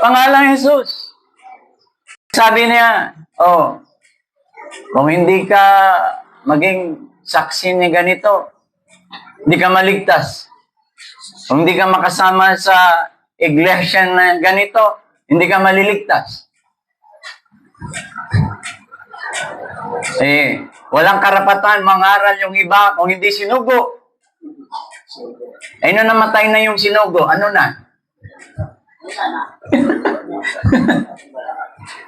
Pangalan Jesus. Sabi niya, kung hindi ka maging saksi ni ganito, hindi ka maligtas. Kung hindi ka makasama sa iglesia na ganito, hindi ka maliligtas. Walang karapatan mangaral yung iba kung hindi sinugo. No, namatay na yung sinugo. Ano na?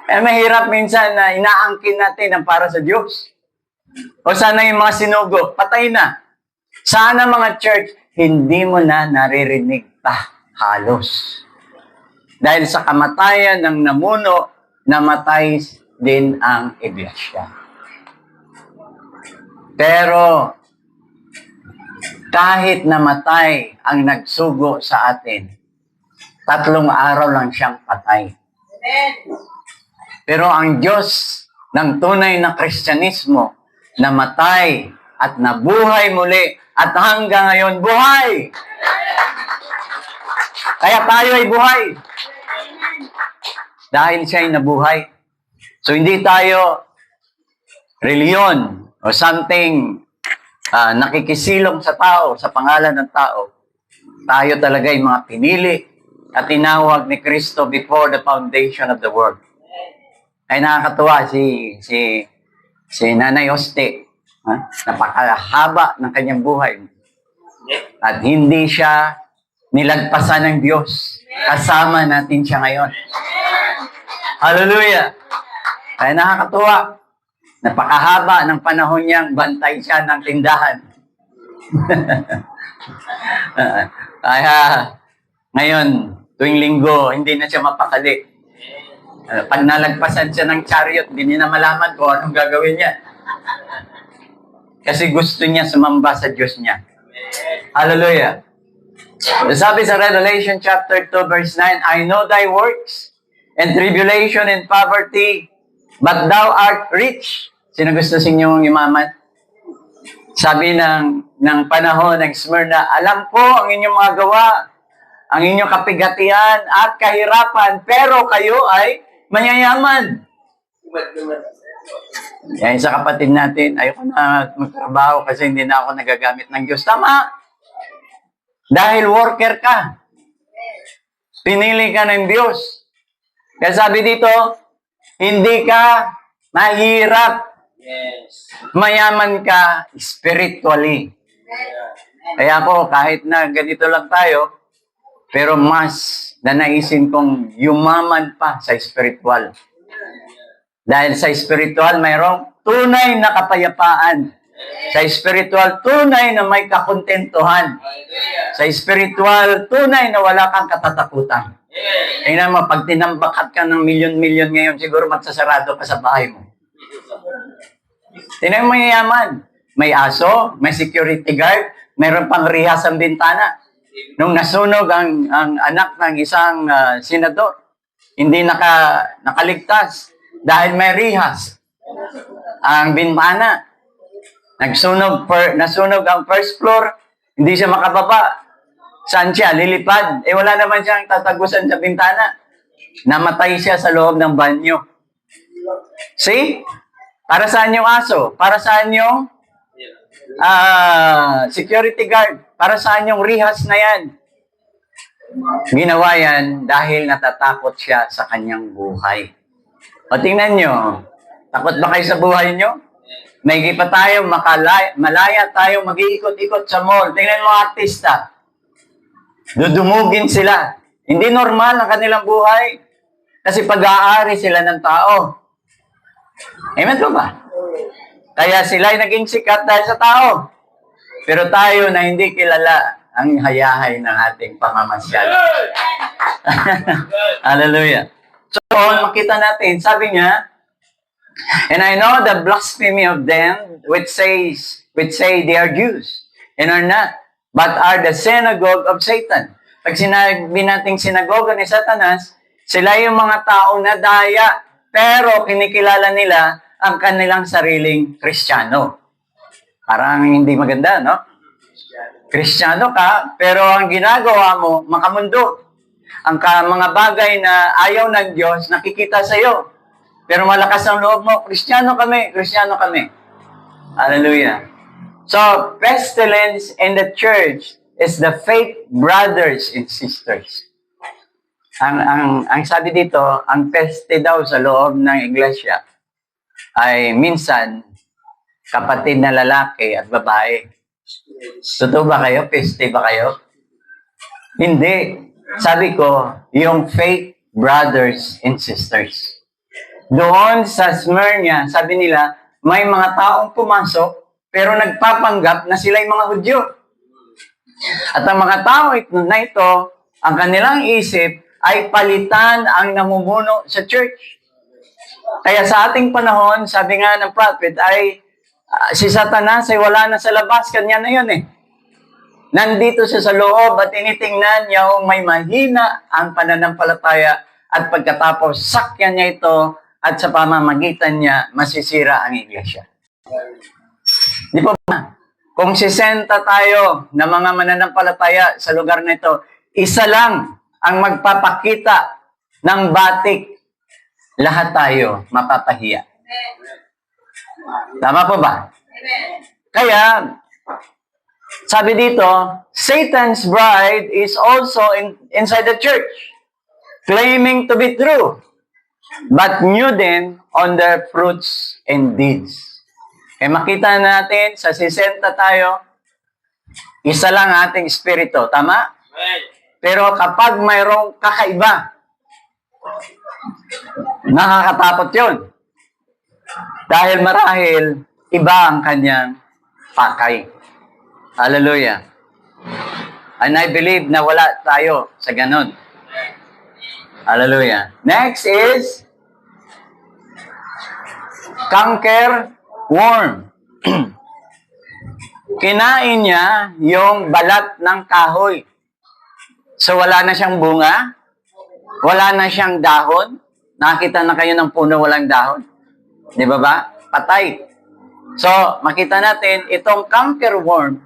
Mahirap minsan na inaangkin natin ang para sa Diyos. O sana yung mga sinugo, patay na. Sana mga church, hindi mo na naririnig pa halos. Dahil sa kamatayan ng namuno, namatay din ang iglesia. Pero kahit namatay ang nagsugo sa atin, 3 araw lang siyang patay. Pero ang Diyos ng tunay na Kristyanismo, namatay at nabuhay muli at hanggang ngayon buhay. Kaya tayo ay buhay. Dahil siya ay nabuhay. So hindi tayo reliyon o something nakikisilong sa tao, sa pangalan ng tao. Tayo talaga ay mga pinili at tinawag ni Kristo before the foundation of the world. Ay nakakatuwa si Nanay Oste. Napakahaba ng kanyang buhay. At hindi siya nilagpasan ng Diyos. Kasama natin siya ngayon. Hallelujah! Ay nakakatuwa. Napakahaba ng panahon niyang bantay siya ng tindahan. Kaya ngayon, tuwing linggo, hindi na siya mapakali. Pag nalagpasan siya ng chariot, hindi niya na malaman kung anong gagawin niya. Kasi gusto niya sumamba sa Diyos niya. Hallelujah. Sabi sa Revelation chapter 2 verse 9, I know thy works and tribulation and poverty, but thou art rich. Sino gusto sa inyong yumaman? Sabi ng panahon ng Smyrna, alam ko ang inyong mga gawa, ang inyong kapigatian at kahirapan, pero kayo ay mayayaman. Yan sa kapatid natin, ayoko na magtrabaho kasi hindi na ako nagagamit ng Diyos. Tama. Dahil worker ka. Pinili ka ng Diyos. Kaya sabi dito, hindi ka mahirap. Mayaman ka spiritually. Kaya ako, kahit na ganito lang tayo, pero mas nanaisin kong yumaman pa sa spiritual. Dahil sa spiritual, mayroong tunay na kapayapaan. Sa spiritual, tunay na may kakontentuhan. Sa spiritual, tunay na wala kang katatakutan. Tingnan mo, pag tinambakat ka ng milyon-milyon ngayon, siguro magsasarado ka sa bahay mo. Tingnan mo yung yaman. May aso, may security guard, mayroon pang rihas ang bintana. Nung nasunog ang anak ng isang senador, hindi nakaligtas. Dahil may rihas ang bintana. Nasunog ang first floor, hindi siya makababa. Saan siya? Lilipad. Wala naman siyang tatagusan sa bintana. Namatay siya sa loob ng banyo. See? Para saan yung aso? Para saan yung security guard? Para saan yung rihas na yan? Ginawa yan dahil natatakot siya sa kanyang buhay. O tingnan nyo, takot ba kayo sa buhay nyo? May pa tayo, malaya tayo, mag-iikot-ikot sa mall. Tingnan mo artista. Dudumugin sila. Hindi normal ang kanilang buhay. Kasi pag-aari sila ng tao. Amen po ba? Kaya sila ay naging sikat dahil sa tao. Pero tayo na hindi kilala ang hayahay ng ating pamamasyal. Hallelujah. So, makita natin, sabi niya, and I know the blasphemy of them which say they are Jews and are not, but are the synagogue of Satan. Pag sinabi nating sinagoga ni Satanas, sila yung mga tao na daya, pero kinikilala nila ang kanilang sariling Kristiyano. Parang hindi maganda, no? Kristiyano ka, pero ang ginagawa mo, makamundo. Ang mga bagay na ayaw ng Diyos, nakikita sa iyo. Pero malakas ang loob mo, Kristiyano kami, Kristiyano kami. Hallelujah. So, pestilence in the church is the faith brothers and sisters. Ang sabi dito, ang peste daw sa loob ng iglesia ay minsan kapatid na lalaki at babae. Totoo ba kayo? Peste ba kayo? Hindi. Sabi ko, yung faith brothers and sisters. Doon sa Smyrna, sabi nila, may mga taong pumasok pero nagpapanggap na sila yung mga Hudyo. At ang mga tao na ito, ang kanilang isip ay palitan ang namumuno sa church. Kaya sa ating panahon, sabi nga ng prophet, ay si Satanas ay wala na sa labas, kanya na yun eh. Nandito siya sa loob at tinitingnan niya kung may mahina ang pananampalataya at pagkatapos sakyan niya ito at sa pamamagitan niya masisira ang iglesia. Di ba ba? Kung 60 tayo na mga mananampalataya sa lugar na ito, isa lang ang magpapakita ng batik, lahat tayo mapapahiya. Tama po ba? Kaya, sabi dito, Satan's bride is also inside the church, claiming to be true, but knew them on their fruits and deeds. Eh makita natin, sa 60 tayo, isa lang ating espiritu. Tama? Pero kapag mayroong kakaiba, nakakatakot yun. Dahil marahil, iba ang kanyang pakay. Hallelujah. And I believe na wala tayo sa ganun. Hallelujah. Next is canker worm. Kinain niya yung balat ng kahoy. So wala na siyang bunga, wala na siyang dahon. Nakita na kayo ng puno walang dahon. Di ba ba? Patay. So makita natin, itong canker worm,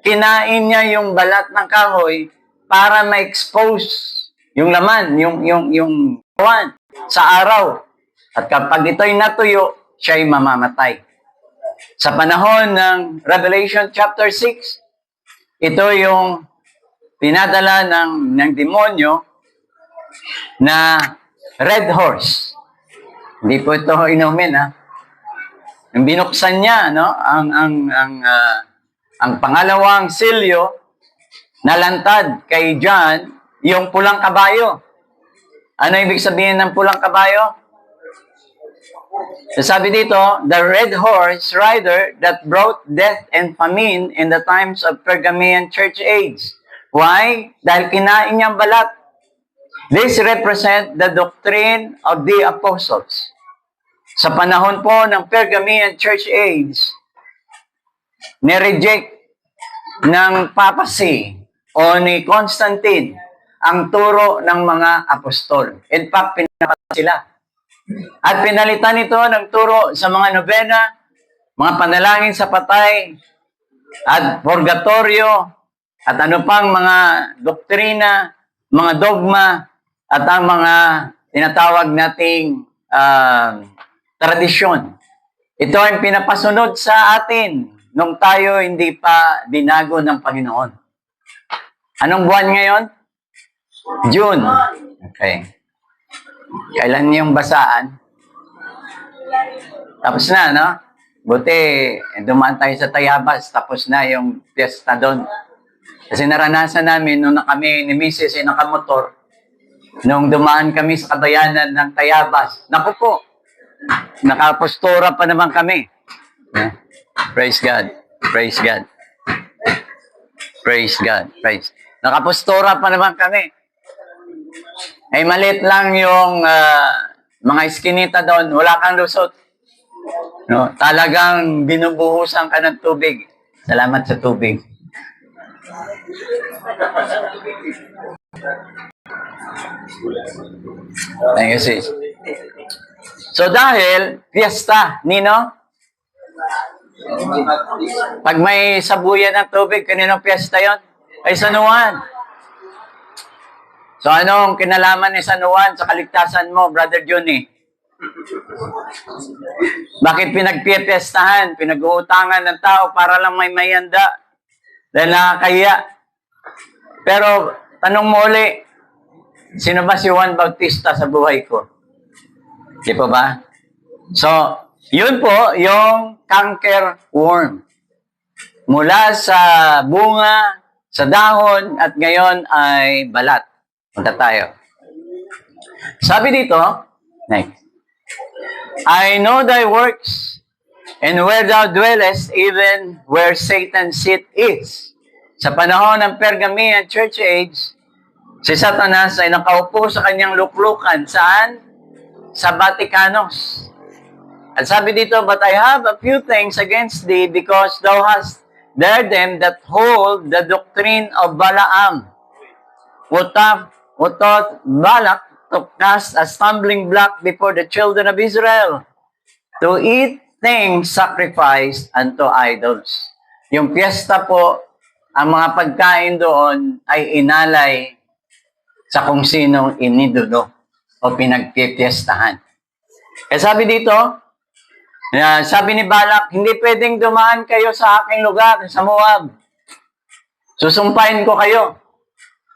kinain niya yung balat ng kahoy para ma-expose yung laman, yung kawan sa araw. At kapag ito'y natuyo, siya'y mamamatay. Sa panahon ng Revelation chapter 6, ito yung pinadala ng demonyo na red horse. Hindi po ito inumin, ha? Yung binuksan niya, no? Ang pangalawang silyo, nalantad kay John, yung pulang kabayo. Ano ibig sabihin ng pulang kabayo? Sabi dito, the red horse rider that brought death and famine in the times of Pergamean church age. Why? Dahil kinain niya ang balat. This represent the doctrine of the apostles. Sa panahon po ng Pergamean church age, nireject ng papacy o ni Constantine ang turo ng mga apostol. In fact, pinapatay sila. At pinalitan ito ng turo sa mga nobena, mga panalangin sa patay, at purgatorio, at ano pang mga doktrina, mga dogma, at ang mga tinatawag nating tradisyon. Ito ay pinapasunod sa atin nung tayo hindi pa binago ng Panginoon. Anong buwan ngayon? June. Okay. Kailan niyong basaan? Tapos na, no? Buti, dumaan tayo sa Tayabas, tapos na yung piyesta doon. Kasi naranasan namin, nung kami ni Mrs. ay nakamotor, nung dumaan kami sa kabayanan ng Tayabas, naku po, nakapostura pa naman kami. Praise God. Praise God. Praise God. Praise. Nakapostura pa naman kami. Ay maliit lang yung mga iskinita doon, wala kang lusot. No, talagang binubuhusan ka ng tubig. Salamat sa tubig. Thank you, sis. So dahil fiesta, Nino, pag may sabuyan ng tubig, kaninong fiesta yon? Ay San Juan. So anong kinalaman ni San Juan sa kaligtasan mo, Brother Johnny? Bakit pinagpipiestahan, pinag-uutangan ng tao para lang may mayanda? Dahil nakakahiya. Pero, tanong mo ulit, sino ba si Juan Bautista sa buhay ko? Di po ba? So, yun po, yung canker worm. Mula sa bunga, sa dahon, at ngayon ay balat. Punta tayo. Sabi dito, next. I know thy works, and where thou dwellest, even where Satan's seat is. Sa panahon ng Pergamean Church Age, si Satanas ay nakaupo sa kanyang luklukan. Saan? Sa Vaticanos. At sabi dito, but I have a few things against thee, because thou hast there them that hold the doctrine of Balaam, who taught Balak to cast a stumbling block before the children of Israel, to eat things sacrificed unto idols. Yung piyesta po, ang mga pagkain doon ay inalay sa kung sinong inidulo o pinagpipiestahan. Kaya sabi dito, sabi ni Balak, hindi pwedeng dumaan kayo sa aking lugar, sa Moab. Susumpahin ko kayo.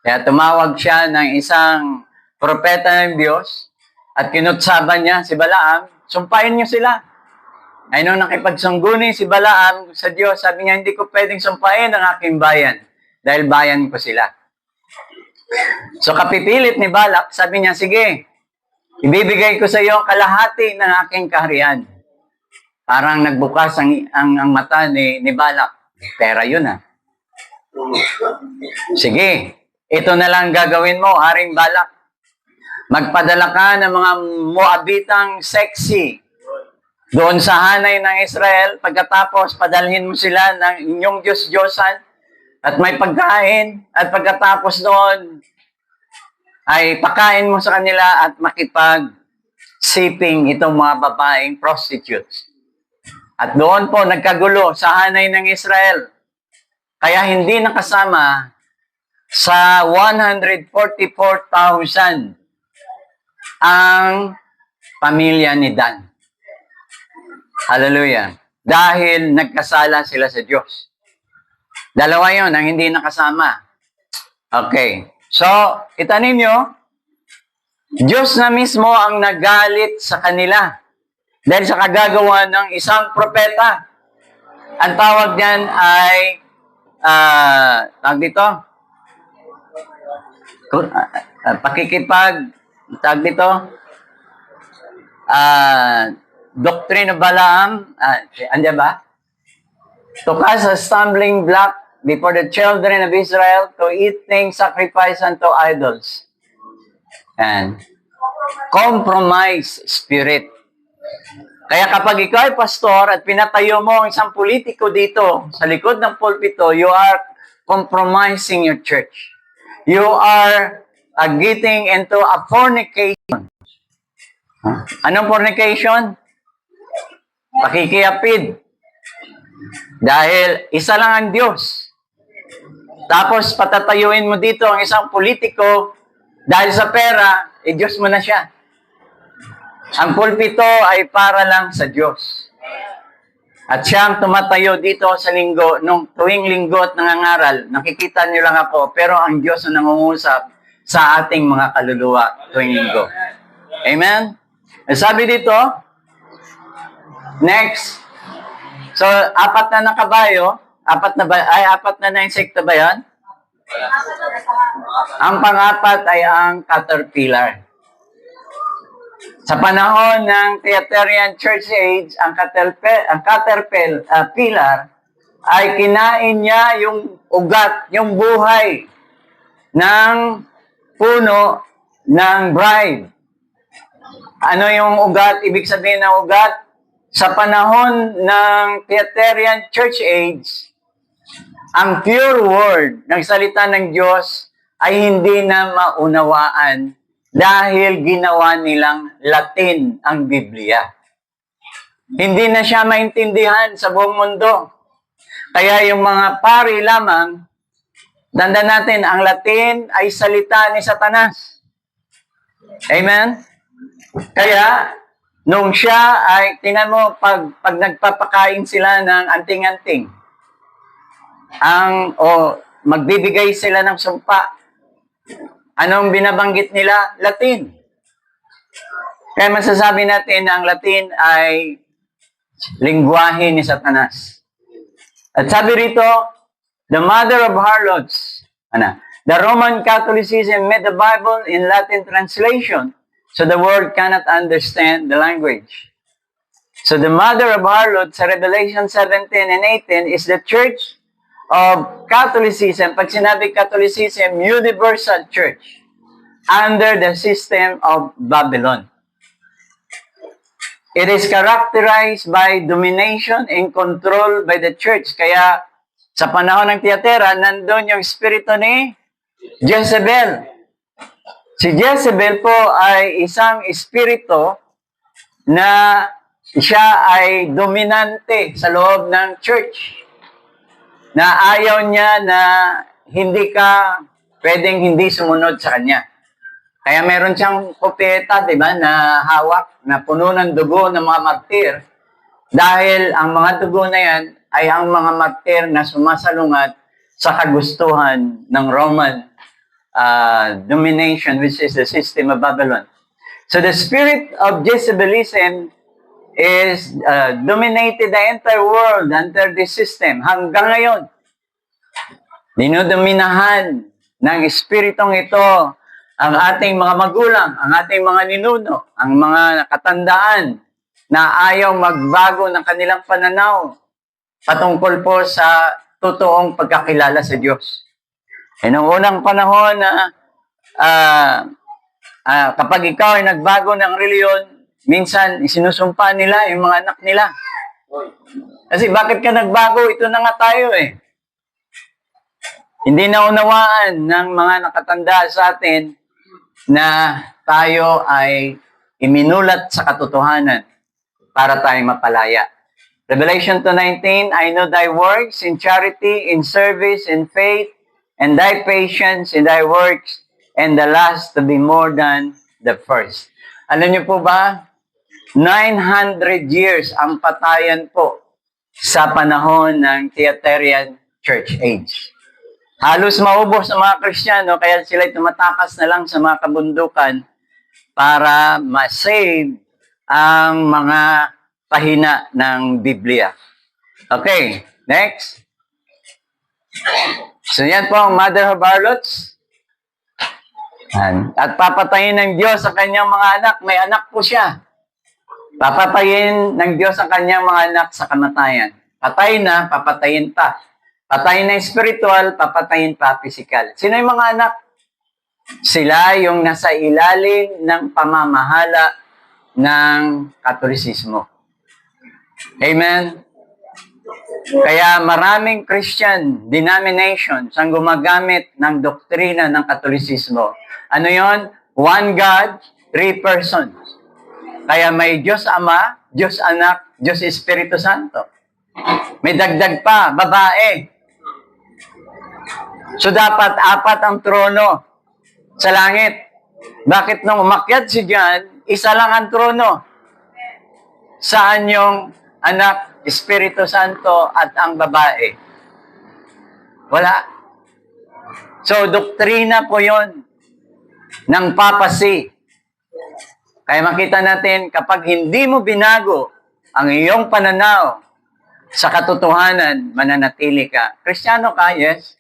Kaya tumawag siya ng isang propeta ng Diyos at kinutsaban niya si Balaam, sumpahin niyo sila. Ay nung nakipagsangguni si Balaam sa Diyos, sabi niya, hindi ko pwedeng sumpahin ang aking bayan dahil bayan ko sila. So kapipilit ni Balak, sabi niya, sige, ibibigay ko sa iyo kalahati ng aking kaharian. Parang nagbukas ang mata ni Balak. Pera yun Sige, ito na lang gagawin mo, Haring Balak. Magpadala ka ng mga Moabitang sexy doon sa hanay ng Israel. Pagkatapos, padalhin mo sila ng inyong Diyos-Diyosan at may pagkain. At pagkatapos doon, ay pakain mo sa kanila at makipag-siping itong mga babaeng prostitutes. At doon po nagkagulo sa hanay ng Israel. Kaya hindi nakasama sa 144,000 ang pamilya ni Dan. Hallelujah. Dahil nagkasala sila sa Diyos. Dalawa yon ang hindi nakasama. Okay. So, itanin nyo, Diyos na mismo ang nagalit sa kanila. Dahil sa kagagawa ng isang propeta. Ang tawag niyan ay, tawag dito, tawag dito, doctrine of Balaam, andyan ba? To cast a stumbling block before the children of Israel, to eat things sacrificed unto idols. And compromise spirit. Kaya kapag ikaw ay pastor at pinatayo mo ang isang politiko dito sa likod ng pulpito, you are compromising your church. You are getting into a fornication. Anong fornication? Pakikiyapid. Dahil isa lang ang Diyos. Tapos patatayuin mo dito ang isang politiko dahil sa pera, Diyos mo na siya. Ang pulpito ay para lang sa Diyos. At siyang tumatayo dito sa linggo, nung tuwing linggo at nangangaral, nakikita niyo lang ako, pero ang Diyos ang nangungusap sa ating mga kaluluwa tuwing linggo. Amen? Sabi dito, next, so apat na kabayo, apat na insekto ba yan? Ang pang-apat ay ang caterpillar. Sa panahon ng Theaterian Church Age, ang caterpillar ay kinain niya yung ugat, yung buhay ng puno ng bride. Ano yung ugat? Ibig sabihin ng ugat? Sa panahon ng Theaterian Church Age, ang pure word ng salita ng Diyos ay hindi na maunawaan dahil ginawa nilang Latin ang Biblia. Hindi na siya maintindihan sa buong mundo. Kaya yung mga pari lamang, tanda natin, ang Latin ay salita ni Satanas. Amen? Kaya, nung siya ay, tingnan mo, pag nagpapakain sila ng anting-anting, magbibigay sila ng sumpa. Anong binabanggit nila? Latin. Kaya masasabi natin na ang Latin ay lingwahe ni Satanas. At sabi rito, the mother of harlots. The Roman Catholicism made the Bible in Latin translation, so the world cannot understand the language. So the mother of harlots sa Revelation 17 and 18 is the Church of Catholicism. Pag sinabi Catholicism, universal church under the system of Babylon. It is characterized by domination and control by the church. Kaya sa panahon ng Tiatira, nandun yung espiritu ni Jezebel. Si Jezebel po ay isang espiritu na siya ay dominante sa loob ng church. Na ayaw niya na hindi ka pwedeng hindi sumunod sa kanya. Kaya meron siyang kopeta, di ba, na hawak, na puno ng dugo ng mga martir. Dahil ang mga dugo na yan ay ang mga martir na sumasalungat sa kagustuhan ng Roman domination, which is the system of Babylon. So the spirit of Jezebelism is dominated the entire world under this system. Hanggang ngayon, dinodominahan ng espiritong ito ang ating mga magulang, ang ating mga ninuno, ang mga nakatandaan na ayaw magbago ng kanilang pananaw patungkol po sa totoong pagkakilala sa Diyos. E noong unang panahon na kapag ikaw ay nagbago ng reliyon, minsan isinusumpa nila yung mga anak nila. Kasi bakit ka nagbago? Ito na nga tayo eh. Hindi naunawaan ng mga nakatanda sa atin na tayo ay iminulat sa katotohanan para tayong mapalaya. Revelation 2:19, I know thy works in charity, in service, in faith, and thy patience in thy works, and the last to be more than the first. Alam niyo po ba, 900 years ang patayan po sa panahon ng Thyatiran Church Age. Halos maubos sa mga Kristiyano, kaya sila'y tumatakas na lang sa mga kabundukan para ma-save ang mga pahina ng Biblia. Okay, next. So yan po ang mother of harlots. At papatayin ng Diyos ang kanyang mga anak. May anak po siya. Papatayin ng Diyos ang kanyang mga anak sa kamatayan. Patay na, papatayin pa. Patayin na spiritual, papatayin pa physical. Sino yung mga anak? Sila yung nasa ilalim ng pamamahala ng Katolisismo. Amen? Kaya maraming Christian denominations ang gumagamit ng doktrina ng Katolisismo. Ano yon? One God, three persons. Kaya may Diyos Ama, Diyos Anak, Diyos Espiritu Santo. May dagdag pa, babae. So dapat apat ang trono sa langit. Bakit nung umakyat si John, isa lang ang trono? Saan yung anak, Espiritu Santo at ang babae? Wala. So doktrina po yon ng papacy. Kaya makita natin, kapag hindi mo binago ang iyong pananaw sa katotohanan, mananatili ka. Kristiyano ka, yes.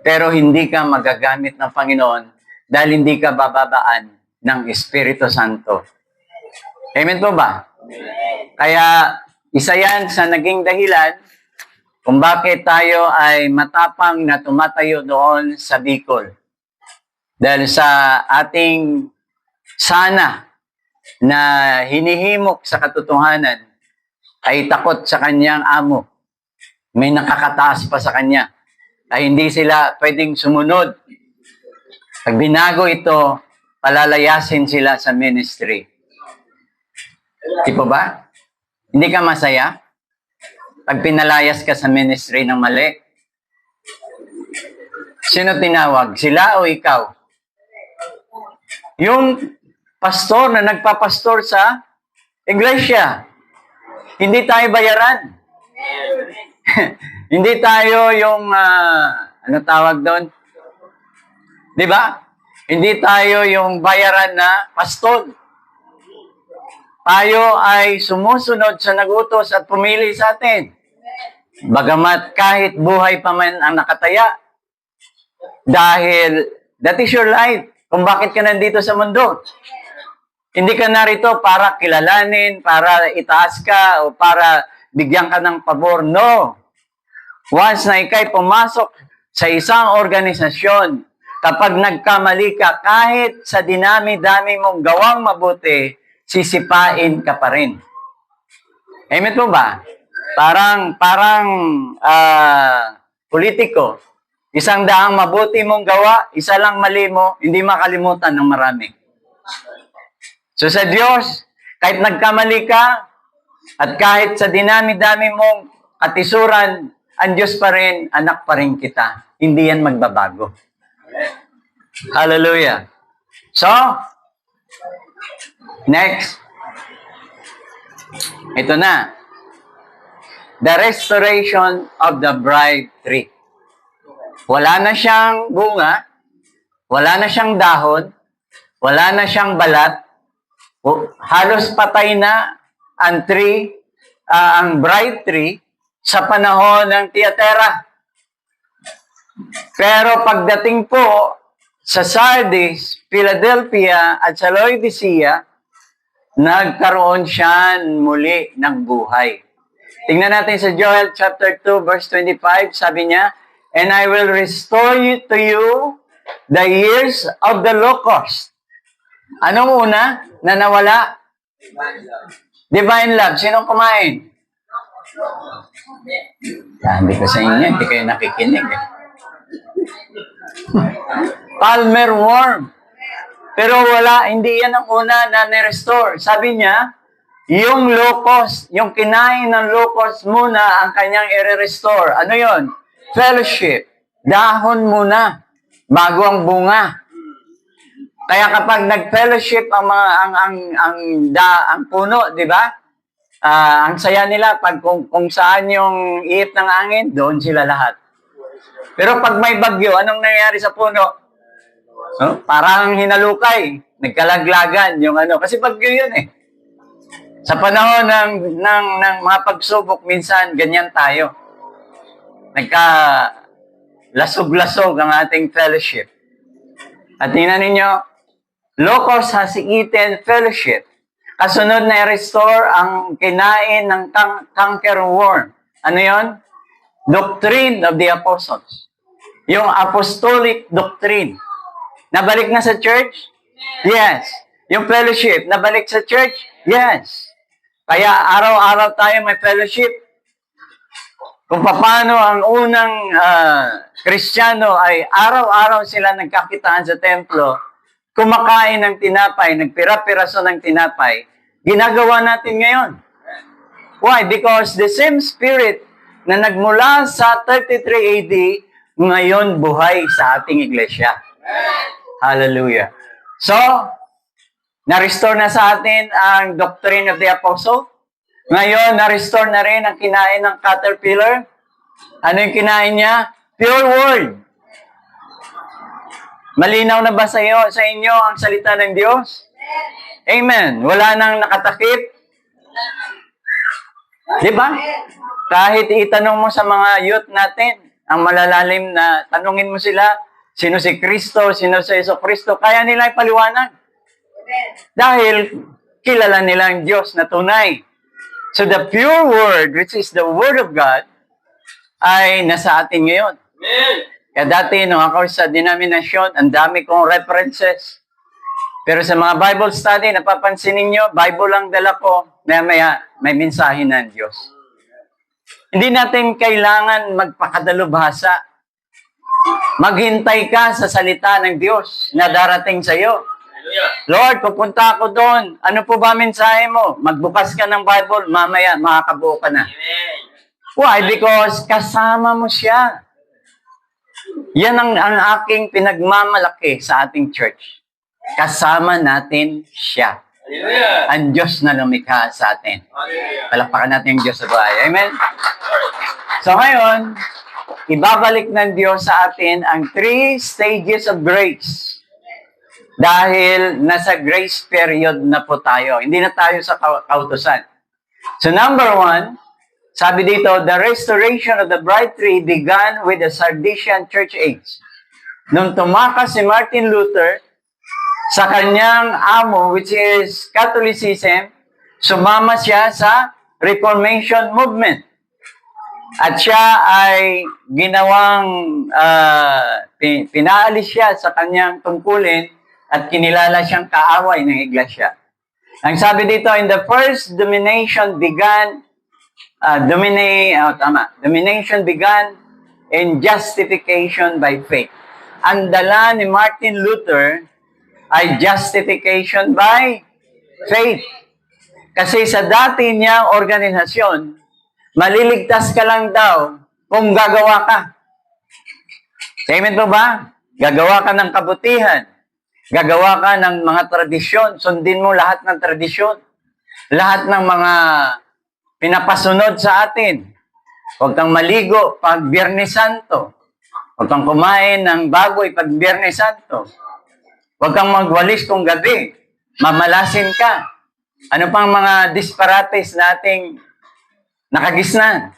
Pero hindi ka magagamit ng Panginoon dahil hindi ka bababaan ng Espiritu Santo. Amen po ba? Kaya isa yan sa naging dahilan kung bakit tayo ay matapang na tumatayo doon sa Bicol. Dahil sa ating sana na hinihimok sa katotohanan ay takot sa kanyang amo. May nakakataas pa sa kanya. Ay hindi sila pwedeng sumunod. Pag binago ito, palalayasin sila sa ministry. Di po ba? Hindi ka masaya? Pag pinalayas ka sa ministry ng mali? Sino tinawag? Sila o ikaw? Yung pastor na nagpapastor sa iglesia. Hindi tayo bayaran. Hindi tayo yung ano tawag doon? Di ba? Hindi tayo yung bayaran na pastol. Tayo ay sumusunod sa nagutos at pumili sa atin. Bagamat kahit buhay pa man ang nakataya. Dahil that is your life. Kung bakit ka nandito sa mundo. Hindi ka narito para kilalanin, para itaas ka, o para bigyan ka ng pabor. No. Once na ikay pumasok sa isang organisasyon, kapag nagkamali ka, kahit sa dinami-dami mong gawang mabuti, sisipain ka pa rin. Amen po ba? Parang politiko. 100 mabuti mong gawa, 1 lang mali mo, hindi makalimutan ng marami. So sa Diyos, kahit nagkamali ka, at kahit sa dinami-dami mong katisuran, ang Diyos pa rin, anak pa rin kita. Hindi yan magbabago. Hallelujah. So, next. Ito na. The restoration of the bride tree. Wala na siyang bunga, wala na siyang dahon, wala na siyang balat, halos patay na ang tree, ang bride tree sa panahon ng Tiatira. Pero pagdating po sa Sardis, Philadelphia at sa Laodicea, nagkaroon siya muli ng buhay. Tingnan natin sa Joel chapter 2 verse 25, sabi niya, "And I will restore you to you the years of the locust." Anong una na nawala? Divine love. Sinong kumain? Sabi ko sa inyo, hindi kayo nakikinig. Palmer worm. Pero wala, hindi yan ang una na ni-restore. Sabi niya, yung locust, yung kinain ng locust muna ang kanyang i-restore. Ano yon? Fellowship. Dahon muna bago ang bunga. Kaya kapag nag-fellowship ang puno, di ba? Ang saya nila pag kung saan yung ihip ng angin, doon sila lahat. Pero pag may bagyo, anong nangyayari sa puno? So, parang hinalukay, nagkalaglagan yung ano, kasi bagyo yun eh. Sa panahon ng mga pagsubok, minsan ganyan tayo. Lasog-lasog ang ating fellowship. At tingnan ninyo, locust has eaten fellowship. Kasunod na i-restore ang kinain ng cankerworm. Ano yon? Doctrine of the Apostles. Yung apostolic doctrine. Nabalik na sa church? Yes. Yung fellowship, nabalik sa church? Yes. Kaya araw-araw tayo may fellowship. Kung paano ang unang Kristiyano ay araw-araw sila nagkakitaan sa templo, kumakain ng tinapay, nagpira-piraso ng tinapay, ginagawa natin ngayon. Why? Because the same spirit na nagmula sa 33 AD, ngayon buhay sa ating iglesia. Hallelujah. So, na-restore na sa atin ang doctrine of the apostle. Ngayon, na-restore na rin ang kinain ng caterpillar. Ano yung kinain niya? Pure word. Malinaw na ba sa inyo ang salita ng Diyos? Amen. Wala nang nakatakip. Di ba? Kahit itanong mo sa mga youth natin, ang malalalim na tanungin mo sila, sino si Kristo, sino si Jesucristo, kaya nila ipaliwanag. Dahil kilala nila ang Diyos na tunay. So the pure word, which is the word of God, ay nasa atin ngayon. Amen. Kaya dati, nung ako sa denominasyon, ang dami kong references. Pero sa mga Bible study, napapansin ninyo, Bible lang dala ko, may mensahe ng Diyos. Hindi natin kailangan magpakadalubhasa. Maghintay ka sa salita ng Diyos na darating sa iyo. Lord, pupunta ako doon. Ano po ba mensahe mo? Magbukas ka ng Bible, mamaya makakabuo ka na. Why? Because kasama mo siya. Yan ang aking pinagmamalaki sa ating church. Kasama natin siya. Ang Diyos na lumikha sa atin. Palakpakan natin ang Diyos sa buhay. Amen? So ngayon, ibabalik ng Diyos sa atin ang 3 stages of grace. Dahil nasa grace period na po tayo. Hindi na tayo sa kautusan. So number 1, sabi dito, the restoration of the bride tree began with the Sardinian Church Age. Nung tumakas si Martin Luther sa kanyang amo, which is Catholicism, sumama siya sa Reformation movement. At siya ay ginawang, pinaalis siya sa kanyang tungkulin at kinilala siyang kaaway ng iglesia. Ang sabi dito, in the first domination began, domination began in justification by faith. Ang dala ni Martin Luther ay justification by faith. Kasi sa dati niyang organisasyon, maliligtas ka lang daw kung gagawa ka. Amen po ba? Gagawa ka ng kabutihan. Gagawa ka ng mga tradisyon. Sundin mo lahat ng tradisyon. Lahat ng mga pinapasunod sa atin. Huwag kang maligo pag Biyernes Santo. Huwag kang kumain ng baboy pag Biyernes Santo. Huwag kang magwalis kung gabi. Mamalasin ka. Ano pang mga disparates nating nakagisnan.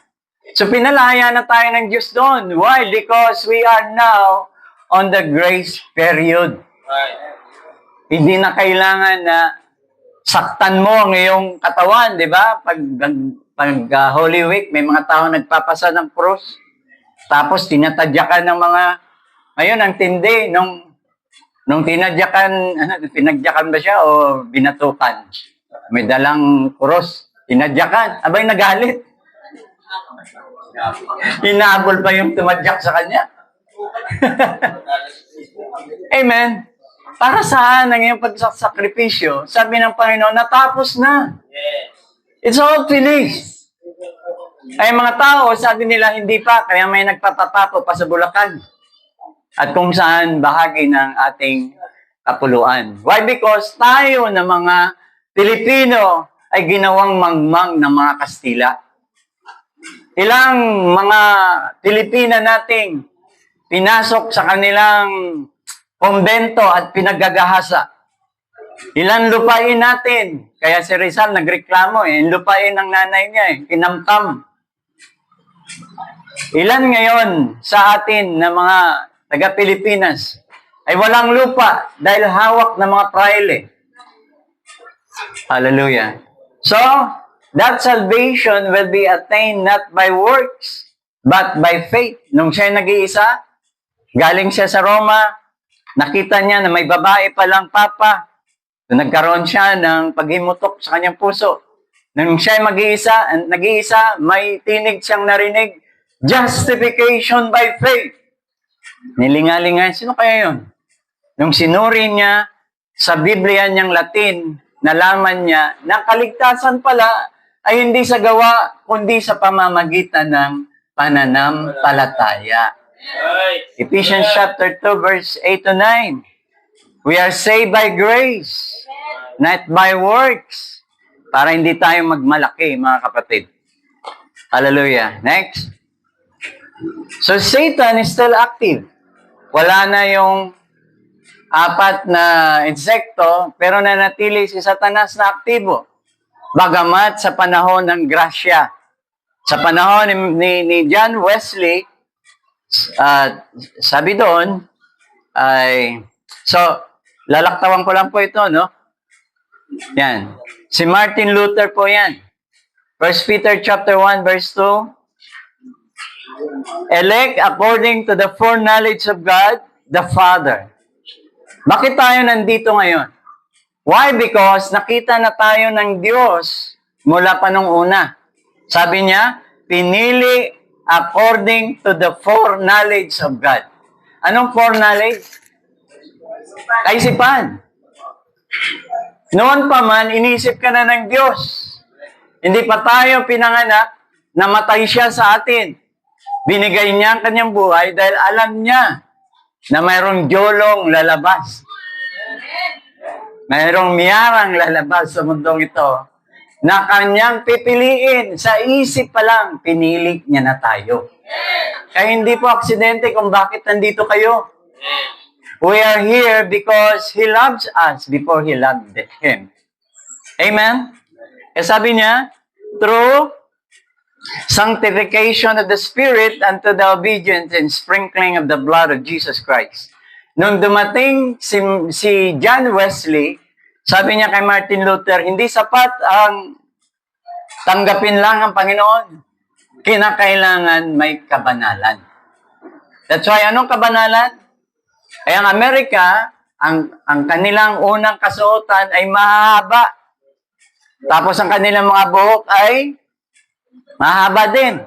So pinalaya na tayo ng Diyos doon. Why? Because we are now on the grace period. Right. Hindi na kailangan na saktan mo ang iyong katawan, di ba? Pag Holy Week, may mga tao nagpapasa ng cross. Tapos tinatadyakan ng mga, ngayon ang tindi, nung pinadyakan ba siya o binatukan? May dalang cross, tinadyakan. Abay, nagalit. Hinabol pa yung tumadyak sa kanya. Amen. Para saan ang iyong pagsasakripisyo? Sabi ng Panginoon, natapos na. It's all finished. Ay mga tao, sabi nila, hindi pa, kaya may nagpapatapo pa sa Bulacan. At kung saan bahagi ng ating kapuluan. Why? Because tayo na mga Pilipino ay ginawang mangmang ng mga Kastila. Ilang mga Pilipina nating pinasok sa kanilang kumbento at pinaggagahasa. Ilan lupain natin? Kaya si Rizal nagreklamo lupain ng nanay niya kinamtam. Ilan ngayon sa atin na mga taga-Pilipinas ay walang lupa dahil hawak ng mga praile. Hallelujah. So, that salvation will be attained not by works, but by faith. Nung siya nag-iisa, galing siya sa Roma, nakita niya na may babae palang papa. So, nagkaroon siya ng paghimutok sa kanyang puso. Nung siya nag-iisa, may tinig siyang narinig, justification by faith. Nilingalingan, sino kaya yun? Nung sinuri niya sa Biblia niyang Latin, nalaman niya na kaligtasan pala ay hindi sa gawa, kundi sa pamamagitan ng pananampalataya. Ephesians chapter 2, verse 8 to 9. We are saved by grace, not by works. Para hindi tayo magmalaki, mga kapatid. Hallelujah. Next. So, Satan is still active. Wala na yung 4 na insekto, pero nanatili si Satanas na aktibo. Bagamat sa panahon ng grasya. Sa panahon ni John Wesley, sabi doon, so, lalaktawan ko lang po ito, no? Yan. Si Martin Luther po yan. 1 Peter chapter 1, verse 2. Elect according to the foreknowledge of God, the Father. Bakit tayo nandito ngayon? Why? Because nakita na tayo ng Diyos mula pa nung una. Sabi niya, pinili according to the foreknowledge of God. Anong foreknowledge? Kaisipan. Noon pa man, inisip ka na ng Diyos. Hindi pa tayo pinanganak, namatay siya sa atin. Binigay niya ang kanyang buhay dahil alam niya na mayroong dyolong lalabas. Mayroong miyarang lalabas sa mundong ito na kanyang pipiliin. Sa isip pa lang, pinili niya na tayo. Kaya hindi po aksidente kung bakit nandito kayo. We are here because He loves us before He loved Him. Amen? Kaya sabi niya, through sanctification of the Spirit unto the obedience and sprinkling of the blood of Jesus Christ. Nung dumating si John Wesley, sabi niya kay Martin Luther, hindi sapat ang tanggapin lang ang Panginoon. Kinakailangan may kabanalan. That's why, anong kabanalan? Ay ang Amerika, ang kanilang unang kasuotan ay mahaba. Tapos ang kanilang mga buhok ay mahaba din.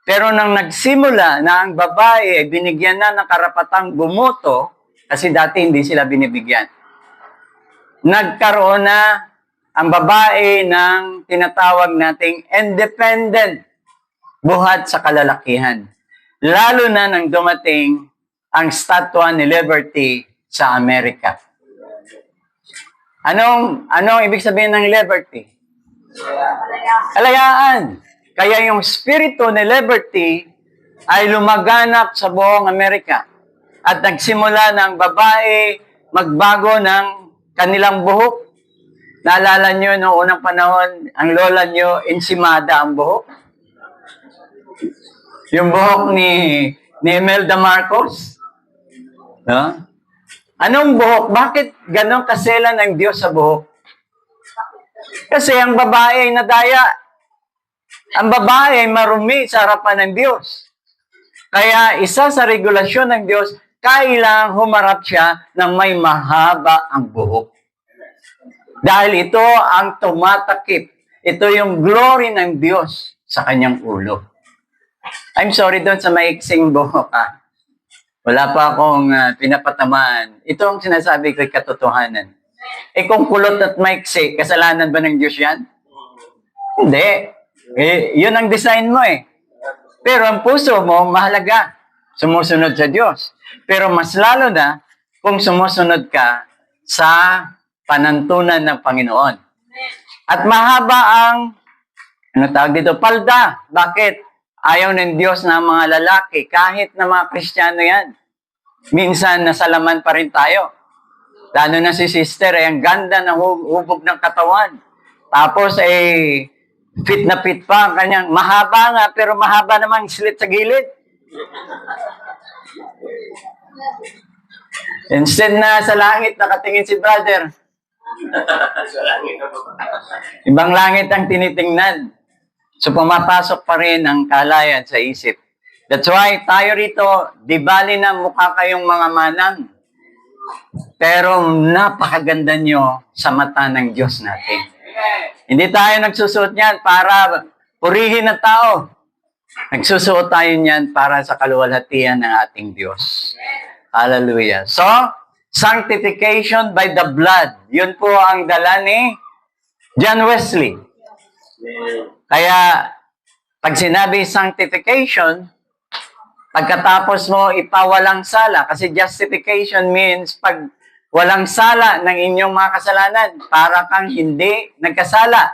Pero nang nagsimula na ang babae ay binigyan na ng karapatang bumoto, kasi dati hindi sila binibigyan, nagkaroon na ang babae ng tinatawag nating independent buhat sa kalalakihan. Lalo na nang dumating ang Statwa ni Liberty sa Amerika. Anong ibig sabihin ng liberty? Kalayaan. Kaya yung spirito ni liberty ay lumaganap sa buong Amerika. At nagsimula ng babae magbago ng kanilang buhok. Naalala nyo noong unang panahon, ang lola nyo, ensimada ang buhok. Yung buhok ni Imelda Marcos. No? Anong buhok? Bakit ganon kaselan ng Diyos sa buhok? Kasi ang babae ay nadaya. Ang babae ay marumi sa harapan ng Diyos. Kaya isa sa regulasyon ng Diyos, kailangang humarap siya ng may mahaba ang buhok. Dahil ito ang tumatakip. Ito yung glory ng Diyos sa kanyang ulo. I'm sorry doon sa maiksing buhok. Wala pa akong pinapatamaan. Ito ang sinasabi ko'y katotohanan. Kung kulot at maiksi, kasalanan ba ng Diyos yan? Hindi. Yun ang design mo eh. Pero ang puso mo, mahalaga. Sumusunod sa Diyos. Pero mas lalo na kung sumusunod ka sa panantunan ng Panginoon. At mahaba ang, tawag dito, palda. Bakit? Ayaw ng Diyos na mga lalaki, kahit na mga Kristiyano yan. Minsan, nasalaman pa rin tayo. Lalo na si sister, ang ganda ng hubog ng katawan. Tapos, fit na fit pa ang kanyang, mahaba nga, pero mahaba namang slit sa gilid. Instead na sa langit, nakatingin si brother. Ibang langit ang tinitingnan. So, pumapasok pa rin ang kalayan sa isip. That's why tayo rito, di bali na mukha kayong mga manang. Pero napakaganda nyo sa mata ng Diyos natin. Hindi tayo nagsusuot niyan para purihin ng tao. Nagsusuot tayo niyan para sa kaluwalhatian ng ating Diyos. Hallelujah. So, sanctification by the blood. Yun po ang dala ni John Wesley. Kaya, pag sinabi sanctification, pagkatapos mo ipawalang sala, kasi justification means pag walang sala ng inyong mga kasalanan, para kang hindi nagkasala.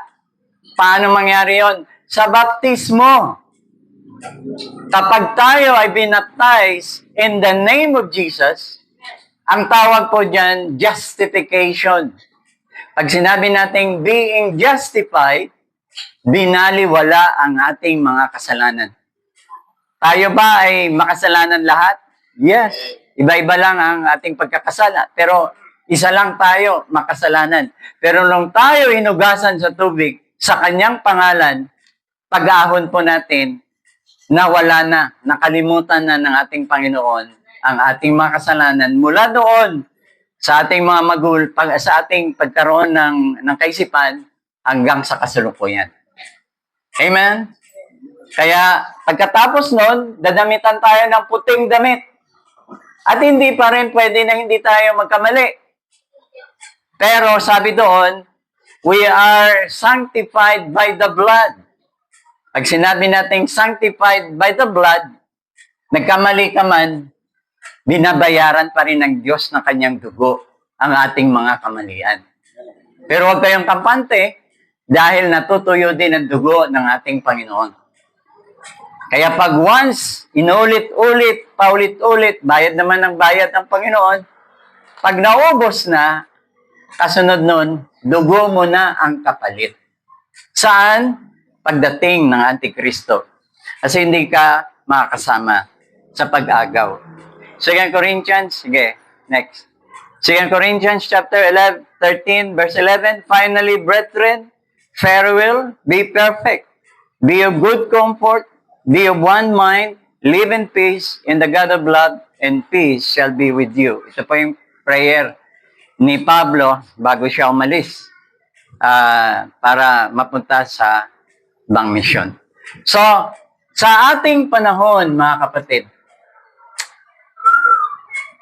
Paano mangyari yon? Sa baptismo. Kapag tayo ay binaptize in the name of Jesus, ang tawag po dyan, justification. Pag sinabi natin being justified, binaliwala ang ating mga kasalanan. Tayo ba ay makasalanan lahat? Yes. Iba-iba lang ang ating pagkakasala. Pero isa lang tayo makasalanan. Pero nung tayo hinugasan sa tubig, sa kanyang pangalan, pag-ahon po natin, nawala na, nakalimutan na ng ating Panginoon ang ating mga kasalanan. Mula doon, sa ating mga sa ating pagkaroon ng kaisipan, hanggang sa kasalukuyan. Amen? Kaya, pagkatapos nun, dadamitan tayo ng puting damit. At hindi pa rin pwede na hindi tayo magkamali. Pero sabi doon, we are sanctified by the blood. Pag sinabi natin sanctified by the blood, nagkamali ka man, binabayaran pa rin ng Diyos ng kanyang dugo ang ating mga kamalian. Pero huwag kayong kampante, dahil natutuyo din ang dugo ng ating Panginoon. Kaya pag once, inulit-ulit, paulit-ulit, bayad naman ng bayad ng Panginoon, pag naubos na, kasunod nun, dugo mo na ang kapalit. Saan? Pagdating ng Antikristo. Kasi hindi ka makakasama sa pag-agaw. 2 Corinthians, sige, next. 2 Corinthians chapter 13, verse 11, finally, brethren, farewell, be perfect, be of good comfort, be of one mind, live in peace, and the God of love and peace shall be with you. Ito po yung prayer ni Pablo bago siya umalis para mapunta sa ibang misyon. So, sa ating panahon, mga kapatid,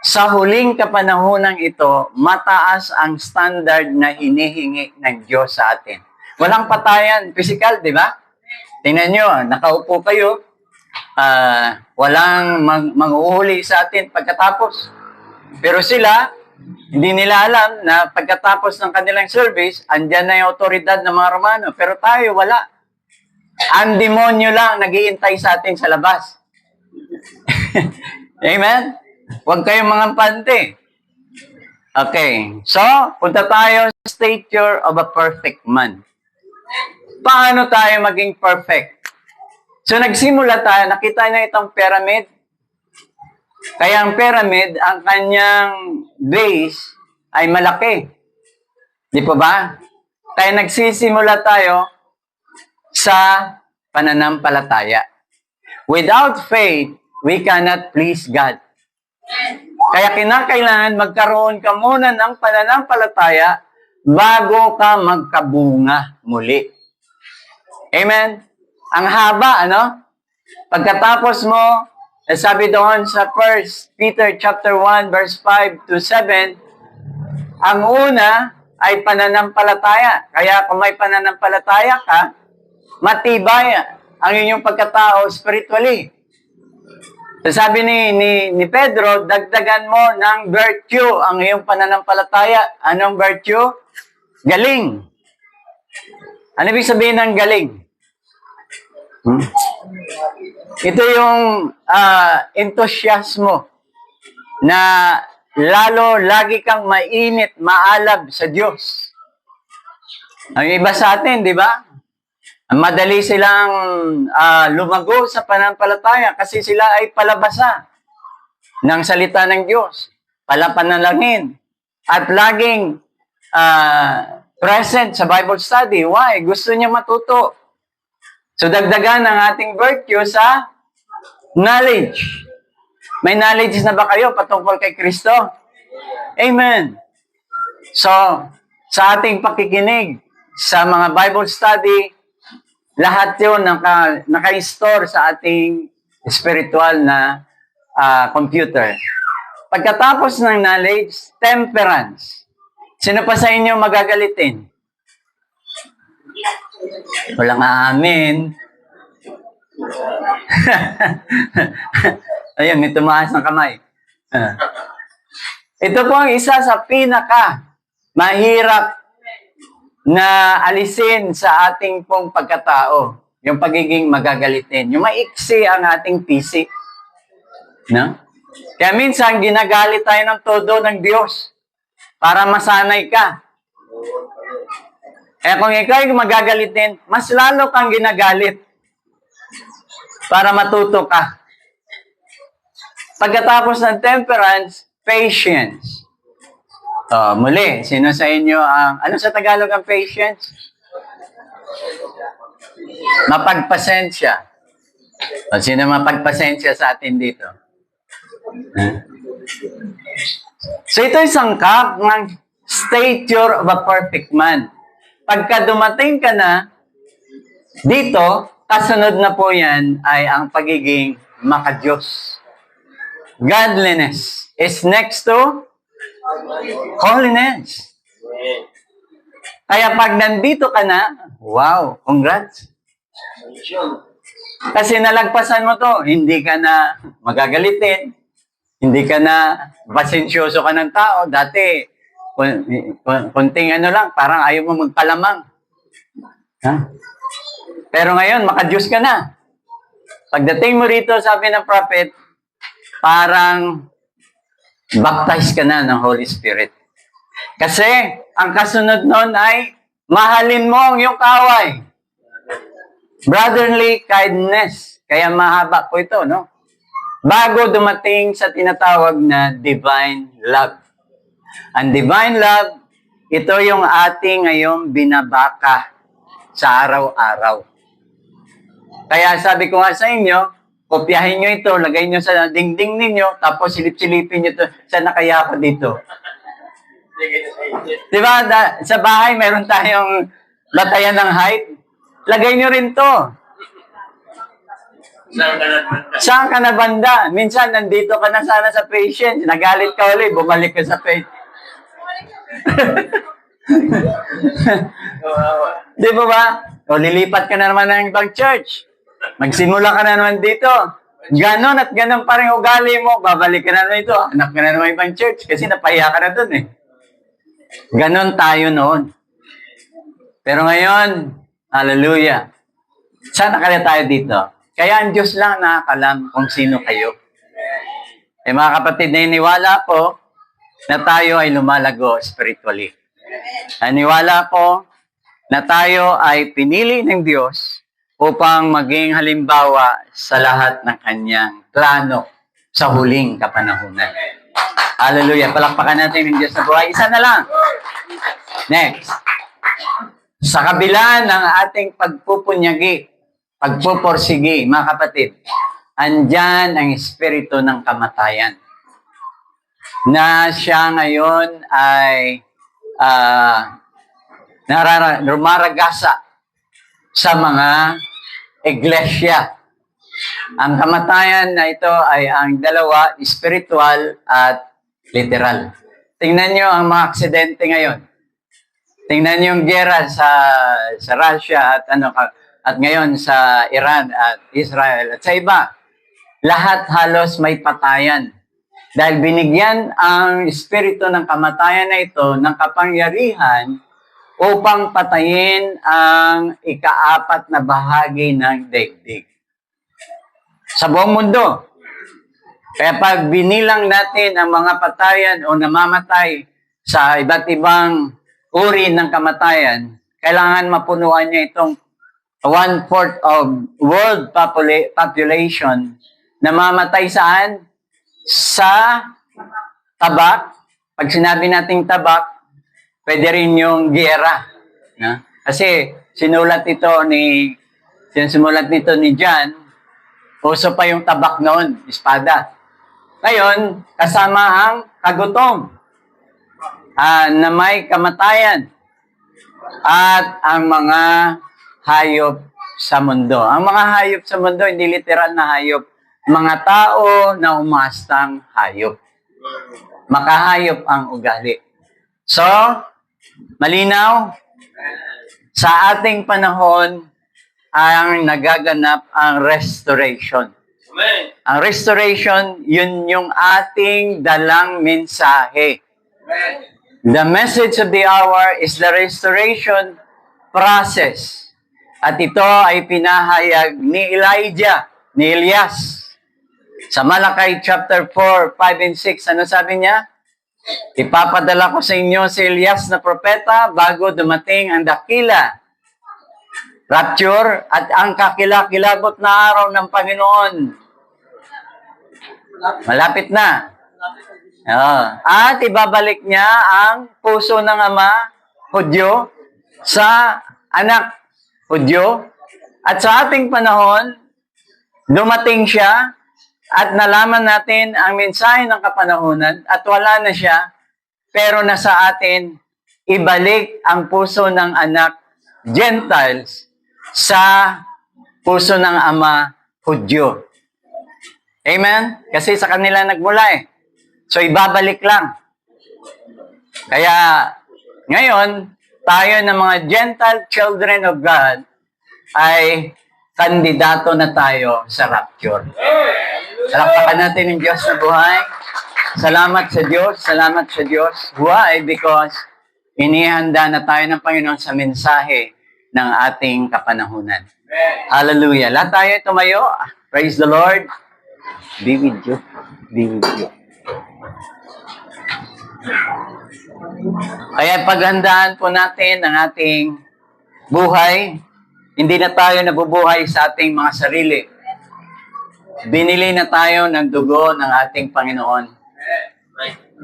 sa huling kapanahonang ito, mataas ang standard na hinihingi ng Diyos sa atin. Walang patayan, physical, di ba? Tingnan nyo, nakaupo kayo, walang manghuhuli sa atin pagkatapos. Pero sila, hindi nila alam na pagkatapos ng kanilang service, andyan na yung otoridad ng mga Romano. Pero tayo, wala. Ang demonyo lang nag-iintay sa atin sa labas. Amen? Huwag kayong mga pante. Okay. So, punta tayo sa stature of a perfect man. Paano tayo maging perfect? So, nagsimula tayo, nakita niyo itong pyramid. Kaya ang pyramid, ang kanyang base ay malaki. Di pa ba? Kaya nagsisimula tayo sa pananampalataya. Without faith, we cannot please God. Kaya kinakailangan magkaroon ka muna ng pananampalataya bago ka magkabunga muli. Amen? Ang haba, ano? Pagkatapos mo, sabi doon sa 1 Peter chapter 1, verse 5 to 7, ang una ay pananampalataya. Kaya kung may pananampalataya ka, matibay ang inyong pagkatao spiritually. So sabi ni Pedro, dagdagan mo ng virtue ang iyong pananampalataya. Anong virtue? Galing. Ano ibig sabihin ng galing? Ito yung entusiasmo na lagi kang mainit, maalab sa Diyos. Ang iba sa atin, di ba? Madali silang lumago sa pananampalataya kasi sila ay palabasa ng salita ng Diyos, palapanalangin, at laging present sa Bible study. Why? Gusto niya matuto. So, dagdagan ang ating virtue sa knowledge. May knowledge na ba kayo patungkol kay Kristo? Amen. So, sa ating pakikinig sa mga Bible study, lahat yun naka-store sa ating spiritual na computer. Pagkatapos ng knowledge, temperance. Sino pa sa inyo magagalitin? Walang aamin. Ayun, may tumaas ng kamay. Ito po ang isa sa mahirap na alisin sa ating pong pagkatao. Yung pagiging magagalitin. Yung maiksi ang ating PC. No? Kaya minsan, ginagalit tayo ng todo ng Diyos para masanay ka. Kaya kung ikaw ay magagalitin, mas lalo kang ginagalit para matuto ka. Pagkatapos ng temperance, patience. Muli, sino sa inyo ano sa Tagalog ang patience? Mapagpasensya. Sino mapagpasensya sa atin dito? So ito yung sangkap ng stature of a perfect man. Pagka dumating ka na dito, kasunod na po yan ay ang pagiging makadiyos. Godliness is next to holiness. Kaya pag nandito ka na, wow, congrats. Kasi nalagpasan mo to, hindi ka na magagalitin, hindi ka na pasensyoso ka ng tao. Dati, kunting ano lang, parang ayaw mo magpalamang. Ha? Pero ngayon, maka-Diyos ka na. Pagdating mo rito, sabi ng prophet, parang baptize ka na ng Holy Spirit. Kasi, ang kasunod nun ay, mahalin mo ang iyong kaway. Brotherly kindness. Kaya mahaba po ito, no? Bago dumating sa tinatawag na divine love. Ang divine love, ito yung ating ngayong binabaka sa araw-araw. Kaya sabi ko nga sa inyo, kopyahin nyo ito, lagay nyo sa dingding ninyo, tapos silip-silipin nyo ito. Saan na kaya ako dito? Diba, sa bahay, meron tayong latayan ng height. Lagay nyo rin to. Saan ka na banda? Minsan, nandito ka na sana sa patient. Nagalit ka ulit, bumalik ka sa patient. Di ba ba? O, lilipat ka na naman ng ibang church. Magsimula ka na naman dito. Ganon at ganon pa rin ugali mo. Babalik ka na naman ito. Hanap ka na naman ibang church kasi napahiya ka na dun eh. Ganon tayo noon. Pero ngayon, hallelujah. Sana kaya tayo dito. Kaya ang Diyos lang nakakalam kung sino kayo. Eh mga kapatid, naniniwala po na tayo ay lumalago spiritually. Naniniwala po na tayo ay pinili ng Diyos upang maging halimbawa sa lahat ng kanyang plano sa huling kapanahunan. Hallelujah. Palakpakan natin ng Diyos na buhay. Isa na lang. Next. Sa kabila ng ating pagpupunyagi, pagpuporsigi, mga kapatid, andyan ang espiritu ng kamatayan na siya ngayon ay rumaragasa sa mga iglesia. Ang kamatayan na ito ay ang dalawa, spiritual at literal. Tingnan nyo ang mga aksidente ngayon. Tingnan nyo yung gera sa Russia at ngayon sa Iran at Israel at sa iba. Lahat halos may patayan. Dahil binigyan ang espiritu ng kamatayan na ito ng kapangyarihan upang patayin ang ikaapat na bahagi ng daigdig. Sa buong mundo. Kaya pag binilang natin ang mga patayan o namamatay sa iba't ibang uri ng kamatayan, kailangan mapunuan niya itong 1/4 of world population na mamatay saan? Sa tabak. Pag sinabi nating tabak, pwede rin yung giyera. No? Kasi sinulat nito ni John, uso pa yung tabak noon, espada. Ngayon, kasama ang kagutom na may kamatayan at ang mga hayop sa mundo. Ang mga hayop sa mundo, hindi literal na hayop. Mga tao na umastang hayop. Makahayop ang ugali. So, malinaw, sa ating panahon, ang nagaganap ang restoration. Amen. Ang restoration, yun yung ating dalang mensahe. Amen. The message of the hour is the restoration process. At ito ay pinahayag ni Elijah, ni Elias. Sa Malakay chapter 4, 5 and 6, ano sabi niya? Ipapadala ko sa inyo si Elias na propeta bago dumating ang dakila, rapture, at ang kakilakilabot na araw ng Panginoon. Malapit na. At ibabalik niya ang puso ng ama, Hudyo, sa anak, Hudyo. At sa ating panahon, dumating siya at nalaman natin ang mensahe ng kapanahunan at wala na siya, pero nasa atin, ibalik ang puso ng anak, Gentiles, sa puso ng ama, Hudyo. Amen? Kasi sa kanila nagmula eh. So, ibabalik lang. Kaya, ngayon, tayo ng mga Gentile children of God ay kandidato na tayo sa rapture. Salapakan natin ang Diyos na buhay. Salamat sa Diyos. Salamat sa Diyos. Why? Because inihanda na tayo ng Panginoon sa mensahe ng ating kapanahunan. Hallelujah. Lahat tayo tumayo. Praise the Lord. Be with you. Be with you. Kaya paghandaan po natin ang ating buhay. Hindi na tayo nabubuhay sa ating mga sarili. Binili na tayo ng dugo ng ating Panginoon.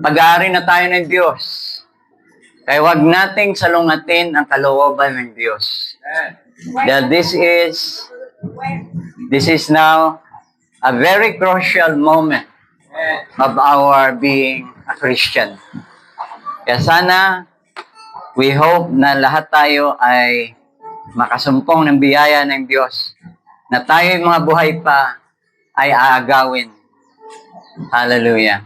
Pag-aari na tayo ng Diyos. Kaya huwag nating salungatin ang kalooban ng Diyos. That this is now a very crucial moment of our being a Christian. Kaya sana, we hope na lahat tayo ay makasumpong ng biyaya ng Diyos, na tayo'y mga buhay pa ay aagawin. Hallelujah.